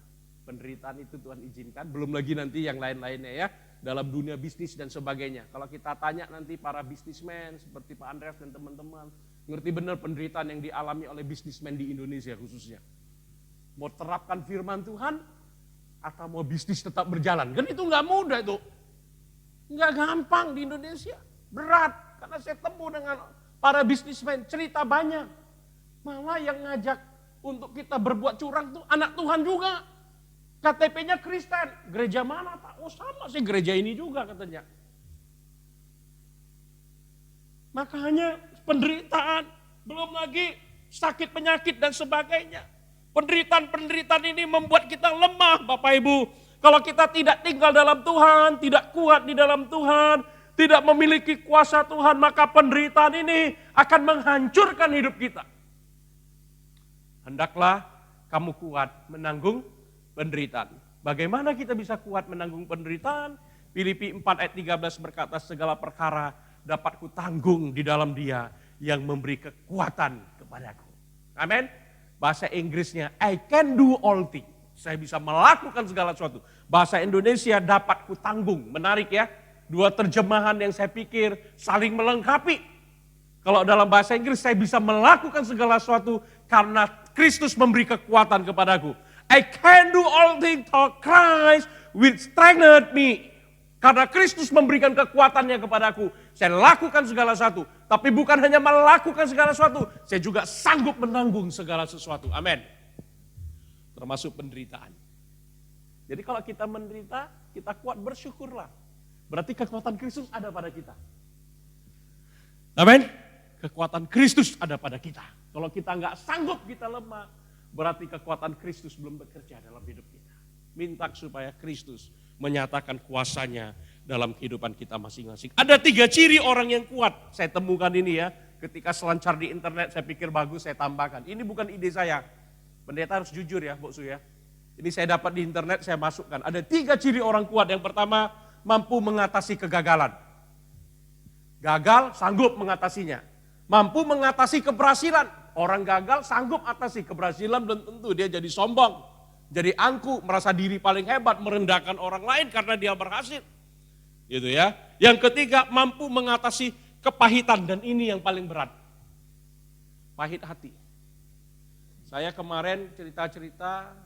Penderitaan itu Tuhan izinkan, belum lagi nanti yang lain-lainnya ya. Dalam dunia bisnis dan sebagainya. Kalau kita tanya nanti para bisnismen seperti Pak Andreas dan teman-teman, ngerti benar penderitaan yang dialami oleh bisnismen di Indonesia khususnya. Mau terapkan firman Tuhan, atau mau bisnis tetap berjalan. Kan itu nggak mudah itu. Nggak gampang di Indonesia. Berat. Karena saya temu dengan para bisnismen, cerita banyak. Malah yang ngajak untuk kita berbuat curang tuh anak Tuhan juga. KTP-nya Kristen. Gereja mana Pak? Oh sama sih gereja ini juga katanya. Makanya penderitaan. Belum lagi sakit penyakit dan sebagainya. Penderitaan-penderitaan ini membuat kita lemah Bapak Ibu. Kalau kita tidak tinggal dalam Tuhan, tidak kuat di dalam Tuhan, tidak memiliki kuasa Tuhan, maka penderitaan ini akan menghancurkan hidup kita. Hendaklah kamu kuat menanggung penderitaan. Bagaimana kita bisa kuat menanggung penderitaan? Filipi 4 ayat 13 berkata, segala perkara dapat kutanggung di dalam Dia yang memberi kekuatan kepadaku. Amin. Bahasa Inggrisnya, I can do all things. Saya bisa melakukan segala sesuatu. Bahasa Indonesia, dapat kutanggung. Menarik ya. Dua terjemahan yang saya pikir saling melengkapi. Kalau dalam bahasa Inggris, saya bisa melakukan segala sesuatu karena Kristus memberi kekuatan kepadaku. I can do all things through Christ which strengthened me. Karena Kristus memberikan kekuatannya kepadaku. Saya lakukan segala sesuatu. Tapi bukan hanya melakukan segala sesuatu. Saya juga sanggup menanggung segala sesuatu. Amin. Termasuk penderitaan. Jadi kalau kita menderita, kita kuat, bersyukurlah. Berarti kekuatan Kristus ada pada kita. Amin. Kekuatan Kristus ada pada kita. Kalau kita nggak sanggup, kita lemah. Berarti kekuatan Kristus belum bekerja dalam hidup kita. Minta supaya Kristus menyatakan kuasanya dalam kehidupan kita masing-masing. Ada 3 ciri orang yang kuat. Saya temukan ini ya. Ketika selancar di internet saya pikir bagus, saya tambahkan. Ini bukan ide saya. Pendeta harus jujur ya, Boksu ya. Ini saya dapat di internet, saya masukkan. Ada 3 ciri orang kuat. Yang pertama, mampu mengatasi kegagalan. Gagal, sanggup mengatasinya. Mampu mengatasi keberhasilan. Orang gagal sanggup atasi keberhasilan, belum tentu dia jadi sombong. Jadi angku, merasa diri paling hebat, merendahkan orang lain karena dia berhasil. Gitu ya. Yang ketiga, mampu mengatasi kepahitan, dan ini yang paling berat. Pahit hati. Saya kemarin cerita-cerita,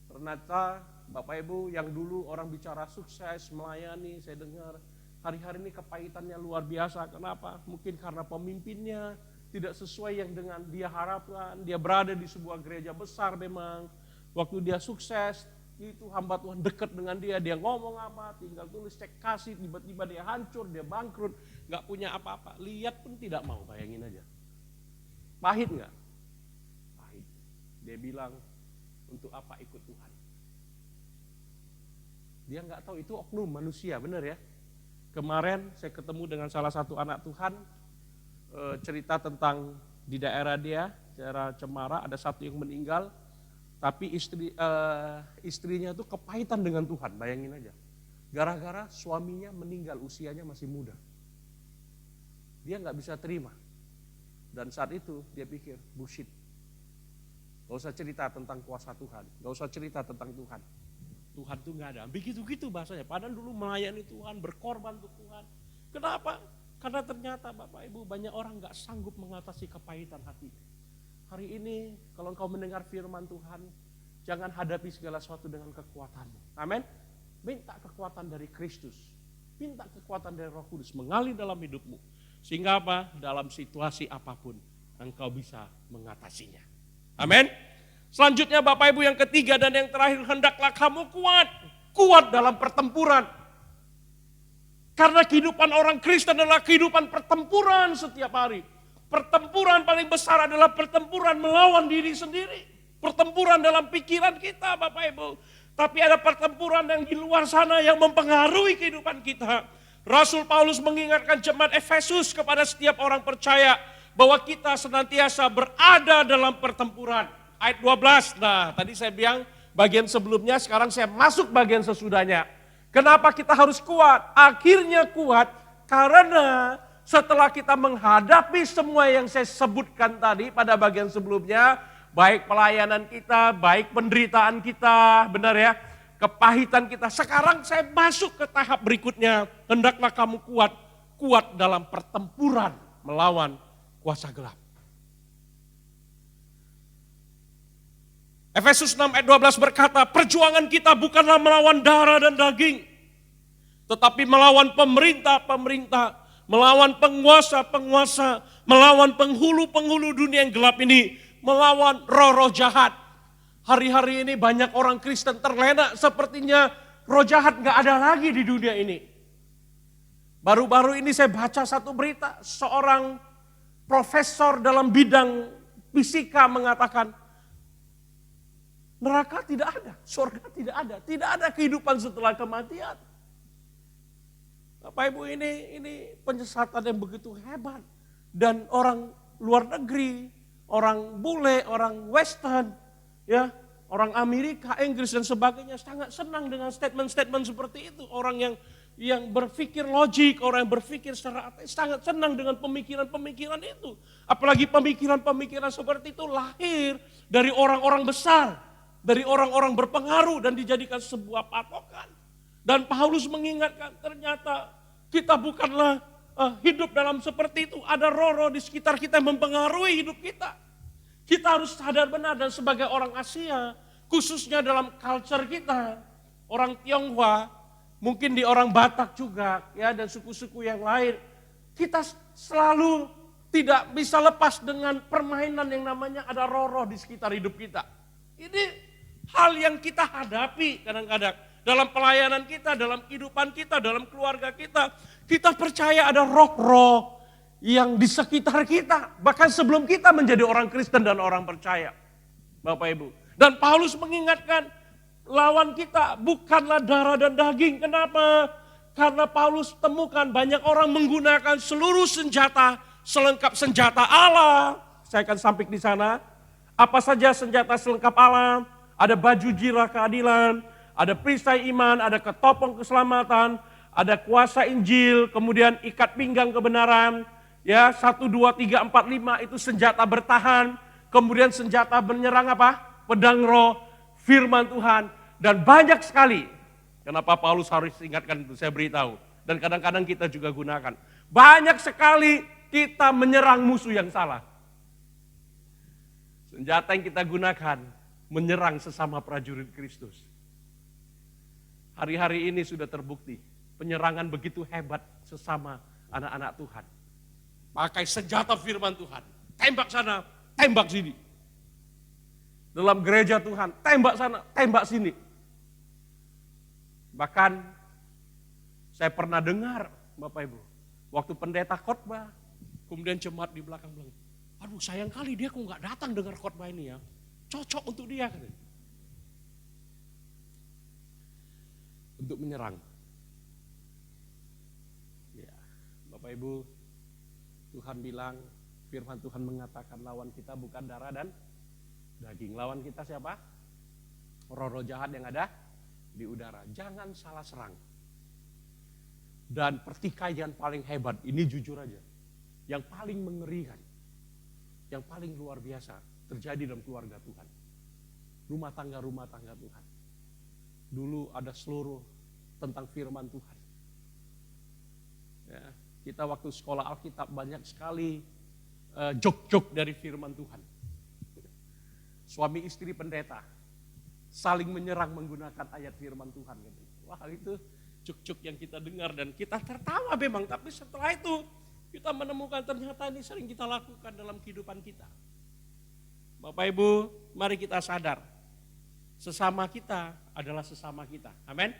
ternyata Bapak Ibu yang dulu orang bicara sukses, melayani, saya dengar hari-hari ini kepahitannya luar biasa. Kenapa? Mungkin karena pemimpinnya tidak sesuai yang dengan dia harapkan. Dia berada di sebuah gereja besar memang. Waktu dia sukses, itu hamba Tuhan dekat dengan dia. Dia ngomong apa, tinggal tulis cek kasih, tiba-tiba dia hancur, dia bangkrut, gak punya apa-apa. Lihat pun tidak mau, bayangin aja. Pahit gak? Pahit. Dia bilang, untuk apa ikut Tuhan? Dia gak tahu itu oknum manusia, benar ya? Kemarin saya ketemu dengan salah satu anak Tuhan, cerita tentang di daerah dia, daerah Cemara, ada satu yang meninggal, tapi istrinya itu kepahitan dengan Tuhan, bayangin aja. Gara-gara suaminya meninggal, usianya masih muda. Dia nggak bisa terima. Dan saat itu dia pikir, bullshit. Gak usah cerita tentang kuasa Tuhan, gak usah cerita tentang Tuhan. Tuhan tuh nggak ada, begitu-gitu bahasanya. Padahal dulu melayani Tuhan, berkorban untuk Tuhan. Kenapa? Karena ternyata Bapak Ibu banyak orang gak sanggup mengatasi kepahitan hati. Hari ini kalau engkau mendengar firman Tuhan, jangan hadapi segala sesuatu dengan kekuatanmu. Amin. Minta kekuatan dari Kristus. Minta kekuatan dari Roh Kudus mengalir dalam hidupmu. Sehingga apa? Dalam situasi apapun engkau bisa mengatasinya. Amin. Selanjutnya Bapak Ibu yang ketiga dan yang terakhir, hendaklah kamu kuat. Kuat dalam pertempuran. Karena kehidupan orang Kristen adalah kehidupan pertempuran setiap hari. Pertempuran paling besar adalah pertempuran melawan diri sendiri. Pertempuran dalam pikiran kita Bapak Ibu. Tapi ada pertempuran yang di luar sana yang mempengaruhi kehidupan kita. Rasul Paulus mengingatkan jemaat Efesus kepada setiap orang percaya bahwa kita senantiasa berada dalam pertempuran. Ayat 12, nah tadi saya bilang bagian sebelumnya, sekarang saya masuk bagian sesudahnya. Kenapa kita harus kuat? Akhirnya kuat Karena setelah kita menghadapi semua yang saya sebutkan tadi pada bagian sebelumnya, baik pelayanan kita, baik penderitaan kita, benar ya, kepahitan kita. Sekarang saya masuk ke tahap berikutnya, hendaklah kamu kuat dalam pertempuran melawan kuasa gelap. Efesus 6 ayat 12 berkata, perjuangan kita bukanlah melawan darah dan daging, tetapi melawan pemerintah-pemerintah, melawan penguasa-penguasa, melawan penghulu-penghulu dunia yang gelap ini, melawan roh-roh jahat. Hari-hari ini banyak orang Kristen terlena sepertinya roh jahat gak ada lagi di dunia ini. Baru-baru ini saya baca satu berita, seorang profesor dalam bidang fisika mengatakan, neraka tidak ada, surga tidak ada kehidupan setelah kematian. Bapak Ibu, ini penyesatan yang begitu hebat. Dan orang luar negeri, orang bule, orang western, ya, orang Amerika, Inggris dan sebagainya sangat senang dengan statement-statement seperti itu. Orang yang berpikir logik, orang yang berpikir secara ateis sangat senang dengan pemikiran-pemikiran itu. Apalagi pemikiran-pemikiran seperti itu lahir dari orang-orang besar, dari orang-orang berpengaruh dan dijadikan sebuah patokan. Dan Paulus mengingatkan, ternyata kita bukanlah hidup dalam seperti itu. Ada roh-roh di sekitar kita yang mempengaruhi hidup kita. Kita harus sadar benar, dan sebagai orang Asia, khususnya dalam culture kita, orang Tionghoa, mungkin di orang Batak juga, ya, dan suku-suku yang lain, kita selalu tidak bisa lepas dengan permainan yang namanya ada roh-roh di sekitar hidup kita. Ini hal yang kita hadapi kadang-kadang. Dalam pelayanan kita, dalam kehidupan kita, dalam keluarga kita. Kita percaya ada roh-roh yang di sekitar kita. Bahkan sebelum kita menjadi orang Kristen dan orang percaya. Bapak Ibu. Dan Paulus mengingatkan, lawan kita bukanlah darah dan daging. Kenapa? Karena Paulus temukan banyak orang menggunakan seluruh senjata, selengkap senjata Allah. Saya akan samping di sana. Apa saja senjata selengkap Allah? Ada baju jirah keadilan, ada perisai iman, ada ketopong keselamatan, ada kuasa Injil, kemudian ikat pinggang kebenaran, ya 1, 2, 3, 4, 5 itu senjata bertahan, kemudian senjata menyerang apa? Pedang roh, firman Tuhan, dan banyak sekali. Kenapa Paulus harus ingatkan itu, saya beritahu. Dan kadang-kadang kita juga gunakan. Banyak sekali kita menyerang musuh yang salah. Senjata yang kita gunakan, menyerang sesama prajurit Kristus. Hari-hari ini sudah terbukti, penyerangan begitu hebat sesama anak-anak Tuhan. Pakai senjata firman Tuhan, tembak sana, tembak sini. Dalam gereja Tuhan, tembak sana, tembak sini. Bahkan saya pernah dengar, Bapak Ibu, waktu pendeta khotbah, kemudian jemaat di belakang bilang, aduh sayang kali dia kok gak datang dengar khotbah ini ya, cocok untuk dia. Untuk menyerang. Ya, Bapak Ibu, Tuhan bilang, firman Tuhan mengatakan lawan kita bukan darah dan daging. Lawan kita siapa? Roh-roh jahat yang ada di udara. Jangan salah serang. Dan pertikaian paling hebat, ini jujur aja, yang paling mengerikan, yang paling luar biasa terjadi dalam keluarga Tuhan. Rumah tangga Tuhan. Dulu ada seluruh tentang firman Tuhan. Ya, kita waktu sekolah Alkitab banyak sekali jok-jok dari firman Tuhan. Suami istri pendeta saling menyerang menggunakan ayat firman Tuhan. Wah, itu jok-jok yang kita dengar dan kita tertawa memang. Tapi setelah itu kita menemukan ternyata ini sering kita lakukan dalam kehidupan kita. Bapak Ibu, mari kita sadar. Sesama kita adalah sesama kita. Amin.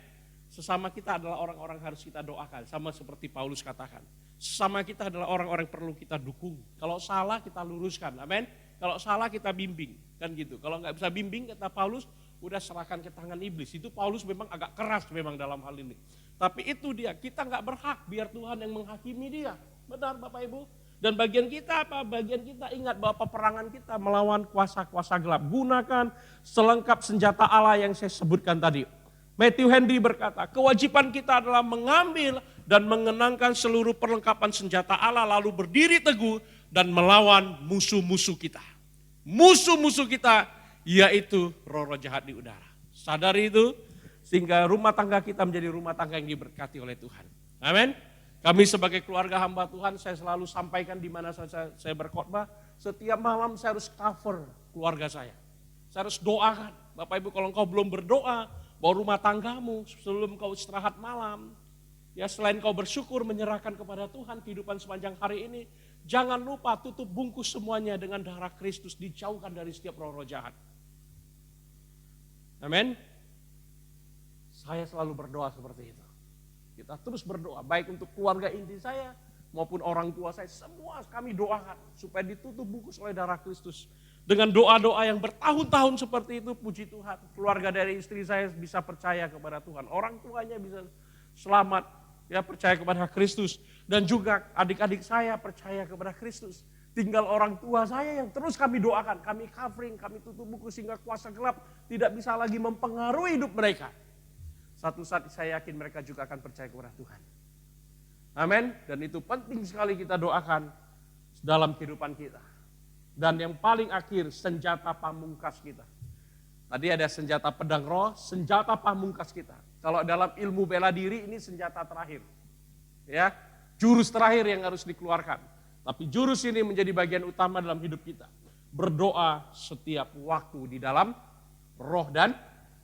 Sesama kita adalah orang-orang harus kita doakan. Sama seperti Paulus katakan. Sesama kita adalah orang-orang perlu kita dukung. Kalau salah kita luruskan. Amin. Kalau salah kita bimbing. Kan gitu. Kalau nggak bisa bimbing, kata Paulus, udah serahkan ke tangan iblis. Itu Paulus memang agak keras memang dalam hal ini. Tapi itu dia, kita nggak berhak biar Tuhan yang menghakimi dia. Benar Bapak Ibu. Dan bagian kita apa? Bagian kita ingat bahwa peperangan kita melawan kuasa-kuasa gelap. Gunakan selengkap senjata Allah yang saya sebutkan tadi. Matthew Henry berkata, kewajiban kita adalah mengambil dan mengenangkan seluruh perlengkapan senjata Allah lalu berdiri teguh dan melawan musuh-musuh kita. Musuh-musuh kita yaitu roh-roh jahat di udara. Sadari itu sehingga rumah tangga kita menjadi rumah tangga yang diberkati oleh Tuhan. Amin. Kami sebagai keluarga hamba Tuhan, saya selalu sampaikan di mana saya berkhotbah, setiap malam saya harus cover keluarga saya. Saya harus doakan. Bapak Ibu, kalau engkau belum berdoa, bahwa rumah tanggamu sebelum kau istirahat malam, ya selain kau bersyukur menyerahkan kepada Tuhan kehidupan sepanjang hari ini, jangan lupa tutup bungkus semuanya dengan darah Kristus, dijauhkan dari setiap roh-roh jahat. Amin. Saya selalu berdoa seperti itu. Kita terus berdoa, baik untuk keluarga inti saya maupun orang tua saya, semua kami doakan supaya ditutup bungkus oleh darah Kristus. Dengan doa-doa yang bertahun-tahun seperti itu, puji Tuhan, keluarga dari istri saya bisa percaya kepada Tuhan. Orang tuanya bisa selamat, ya percaya kepada Kristus. Dan juga adik-adik saya percaya kepada Kristus. Tinggal orang tua saya yang terus kami doakan, kami covering, kami tutup bungkus sehingga kuasa gelap tidak bisa lagi mempengaruhi hidup mereka. Satu saat saya yakin mereka juga akan percaya kepada Tuhan. Amin. Dan itu penting sekali kita doakan dalam kehidupan kita. Dan yang paling akhir, senjata pamungkas kita. Tadi ada senjata pedang roh, senjata pamungkas kita. Kalau dalam ilmu bela diri ini senjata terakhir. Ya, jurus terakhir yang harus dikeluarkan. Tapi jurus ini menjadi bagian utama dalam hidup kita. Berdoa setiap waktu di dalam roh dan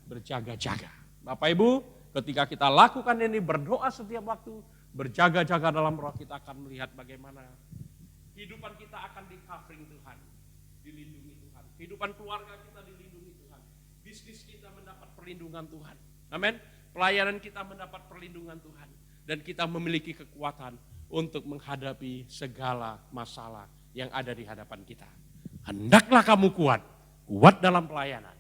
berjaga-jaga. Bapak Ibu, ketika kita lakukan ini, berdoa setiap waktu, berjaga-jaga dalam roh, kita akan melihat bagaimana kehidupan kita akan di-covering Tuhan, dilindungi Tuhan. Kehidupan keluarga kita dilindungi Tuhan. Bisnis kita mendapat perlindungan Tuhan. Amin. Pelayanan kita mendapat perlindungan Tuhan. Dan kita memiliki kekuatan untuk menghadapi segala masalah yang ada di hadapan kita. Hendaklah kamu kuat. Kuat dalam pelayanan.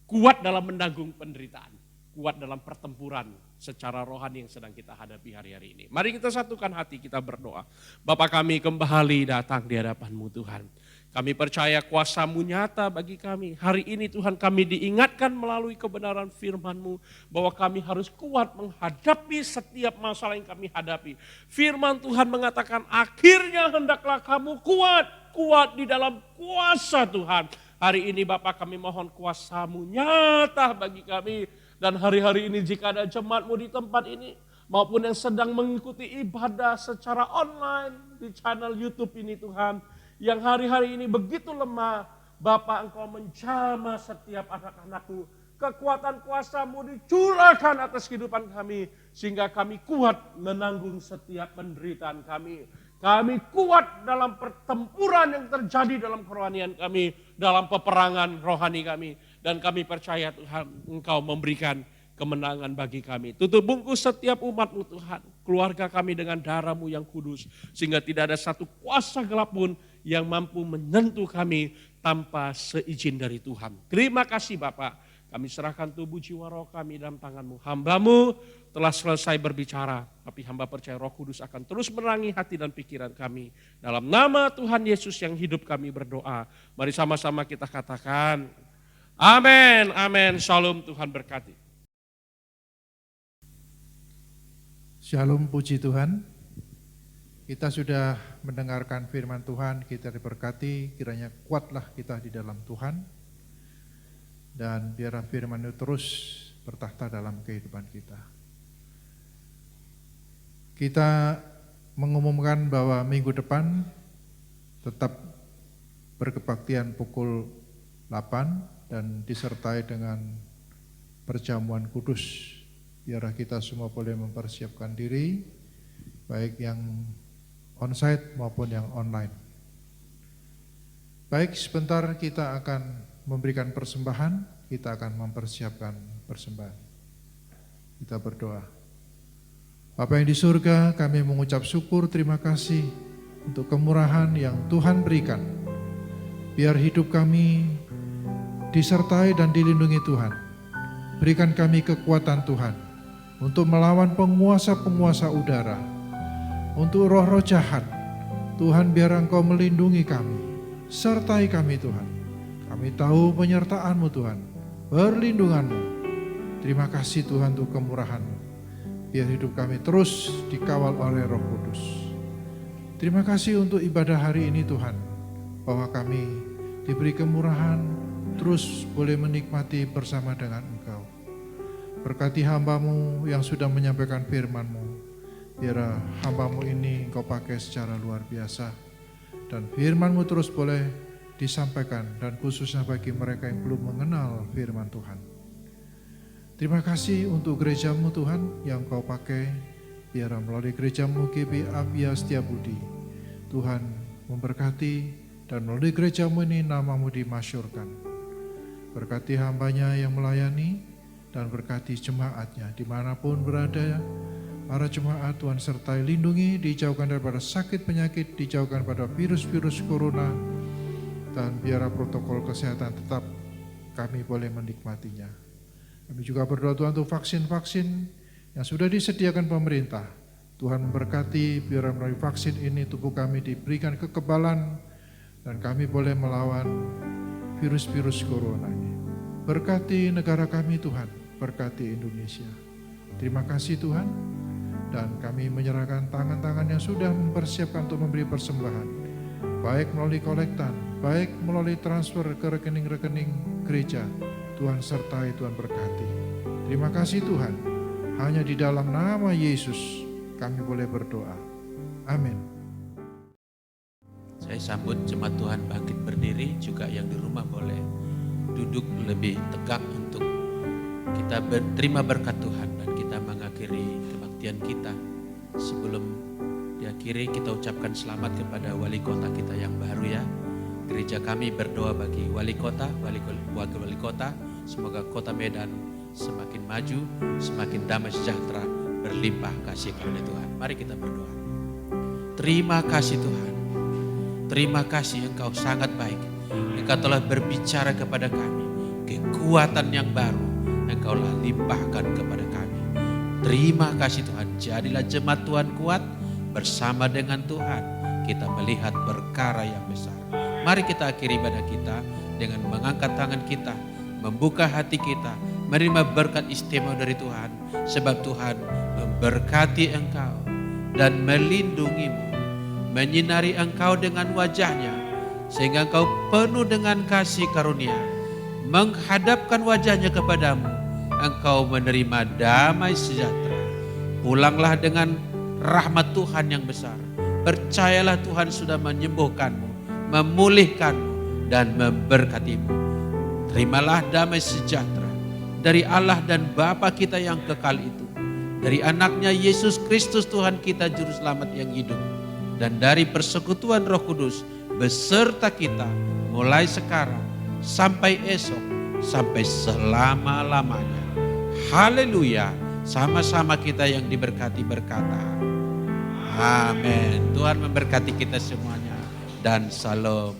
Kuat dalam menanggung penderitaan. Kuat dalam pertempuran secara rohani yang sedang kita hadapi hari-hari ini. Mari kita satukan hati, kita berdoa. Bapa kami kembali datang di hadapan-Mu Tuhan. Kami percaya kuasa-Mu nyata bagi kami. Hari ini Tuhan kami diingatkan melalui kebenaran firman-Mu bahwa kami harus kuat menghadapi setiap masalah yang kami hadapi. Firman Tuhan mengatakan akhirnya hendaklah kamu kuat. Kuat di dalam kuasa Tuhan. Hari ini Bapak kami mohon kuasa-Mu nyata bagi kami. Dan hari-hari ini jika ada jemaat-Mu di tempat ini, maupun yang sedang mengikuti ibadah secara online di channel YouTube ini Tuhan, yang hari-hari ini begitu lemah, Bapa Engkau menjamah setiap anak-anak-Mu, kekuatan kuasa-Mu dicurahkan atas kehidupan kami, sehingga kami kuat menanggung setiap penderitaan kami. Kami kuat dalam pertempuran yang terjadi dalam kerohanian kami, dalam peperangan rohani kami. Dan kami percaya Tuhan, Engkau memberikan kemenangan bagi kami. Tutup bungkus setiap umat-Mu Tuhan, keluarga kami dengan darah-Mu yang kudus. Sehingga tidak ada satu kuasa gelap pun yang mampu menyentuh kami tanpa seizin dari Tuhan. Terima kasih Bapak, kami serahkan tubuh jiwa roh kami dalam tangan-Mu. Hamba-Mu telah selesai berbicara, tapi hamba percaya Roh Kudus akan terus menerangi hati dan pikiran kami. Dalam nama Tuhan Yesus yang hidup kami berdoa. Mari sama-sama kita katakan, amin, amin, shalom, Tuhan berkati. Shalom, puji Tuhan. Kita sudah mendengarkan firman Tuhan, kita diberkati, kiranya kuatlah kita di dalam Tuhan. Dan biarlah firman itu terus bertahta dalam kehidupan kita. Kita mengumumkan bahwa minggu depan tetap berkebaktian pukul 8 dan disertai dengan perjamuan kudus. Biarlah kita semua boleh mempersiapkan diri, baik yang onsite maupun yang online. Baik, sebentar kita akan memberikan persembahan, kita akan mempersiapkan persembahan. Kita berdoa. Bapa yang di surga, kami mengucap syukur, terima kasih untuk kemurahan yang Tuhan berikan. Biar hidup kami disertai dan dilindungi Tuhan. Berikan kami kekuatan Tuhan untuk melawan penguasa-penguasa udara, untuk roh-roh jahat. Tuhan, biar Engkau melindungi kami, sertai kami Tuhan. Kami tahu penyertaan-Mu Tuhan, perlindungan-Mu. Terima kasih Tuhan untuk kemurahan-Mu. biar hidup kami terus dikawal oleh Roh Kudus. Terima kasih untuk ibadah hari ini Tuhan, bahwa kami diberi kemurahan terus boleh menikmati bersama dengan Engkau. Berkati hamba-Mu yang sudah menyampaikan firman-Mu, biar hamba-Mu ini Engkau pakai secara luar biasa, dan firman-Mu terus boleh disampaikan, dan khususnya bagi mereka yang belum mengenal firman Tuhan. Terima kasih untuk gereja-Mu Tuhan yang Kau pakai, biar melalui gereja-Mu GB Abia Setiabudi, Tuhan memberkati, dan melalui gereja-Mu ini nama-Mu dimasyurkan. Berkati hambanya yang melayani, dan berkati jemaatnya dimanapun berada. Para jemaat Tuhan sertai lindungi, dijauhkan daripada sakit penyakit, dijauhkan pada virus-virus corona, dan biar protokol kesehatan tetap kami boleh menikmatinya. Kami juga berdoa Tuhan untuk vaksin-vaksin yang sudah disediakan pemerintah. Tuhan memberkati, biar melalui vaksin ini tubuh kami diberikan kekebalan, dan kami boleh melawan virus-virus corona ini. Berkati negara kami Tuhan, berkati Indonesia. Terima kasih Tuhan, dan kami menyerahkan tangan-tangan yang sudah mempersiapkan untuk memberi persembahan, baik melalui kolektan, baik melalui transfer ke rekening-rekening gereja. Tuhan sertai, Tuhan berkati. Terima kasih Tuhan, hanya di dalam nama Yesus kami boleh berdoa. Amin. Saya sambut jemaat Tuhan bangkit berdiri, juga yang di rumah boleh duduk lebih tegak untuk kita terima berkat Tuhan, dan kita mengakhiri kebaktian kita. Sebelum diakhiri, kita ucapkan selamat kepada wali kota kita yang baru ya. Gereja kami berdoa bagi wali kota, wakil wali kota, semoga kota Medan semakin maju, semakin damai sejahtera, berlimpah kasih karunia Tuhan. Mari kita berdoa. Terima kasih Tuhan, terima kasih Engkau sangat baik. Engkau telah berbicara kepada kami, kekuatan yang baru Engkau telah limpahkan kepada kami. Terima kasih Tuhan, jadilah jemaat Tuhan kuat, bersama dengan Tuhan kita melihat perkara yang besar. Mari kita akhiri ibadah kita dengan mengangkat tangan kita, membuka hati kita, menerima berkat istimewa dari Tuhan. Sebab Tuhan memberkati engkau dan melindungimu, menyinari engkau dengan wajahnya, sehingga engkau penuh dengan kasih karunia. Menghadapkan wajahnya kepadamu, engkau menerima damai sejahtera. Pulanglah dengan rahmat Tuhan yang besar. Percayalah Tuhan sudah menyembuhkanmu, memulihkanmu, dan memberkatimu. Terimalah damai sejahtera dari Allah dan Bapa kita yang kekal itu, dari anaknya Yesus Kristus Tuhan kita Juru Selamat yang hidup, dan dari persekutuan Roh Kudus beserta kita mulai sekarang sampai esok, sampai selama-lamanya. Haleluya. Sama-sama kita yang diberkati berkata amin. Tuhan memberkati kita semuanya, dan salam.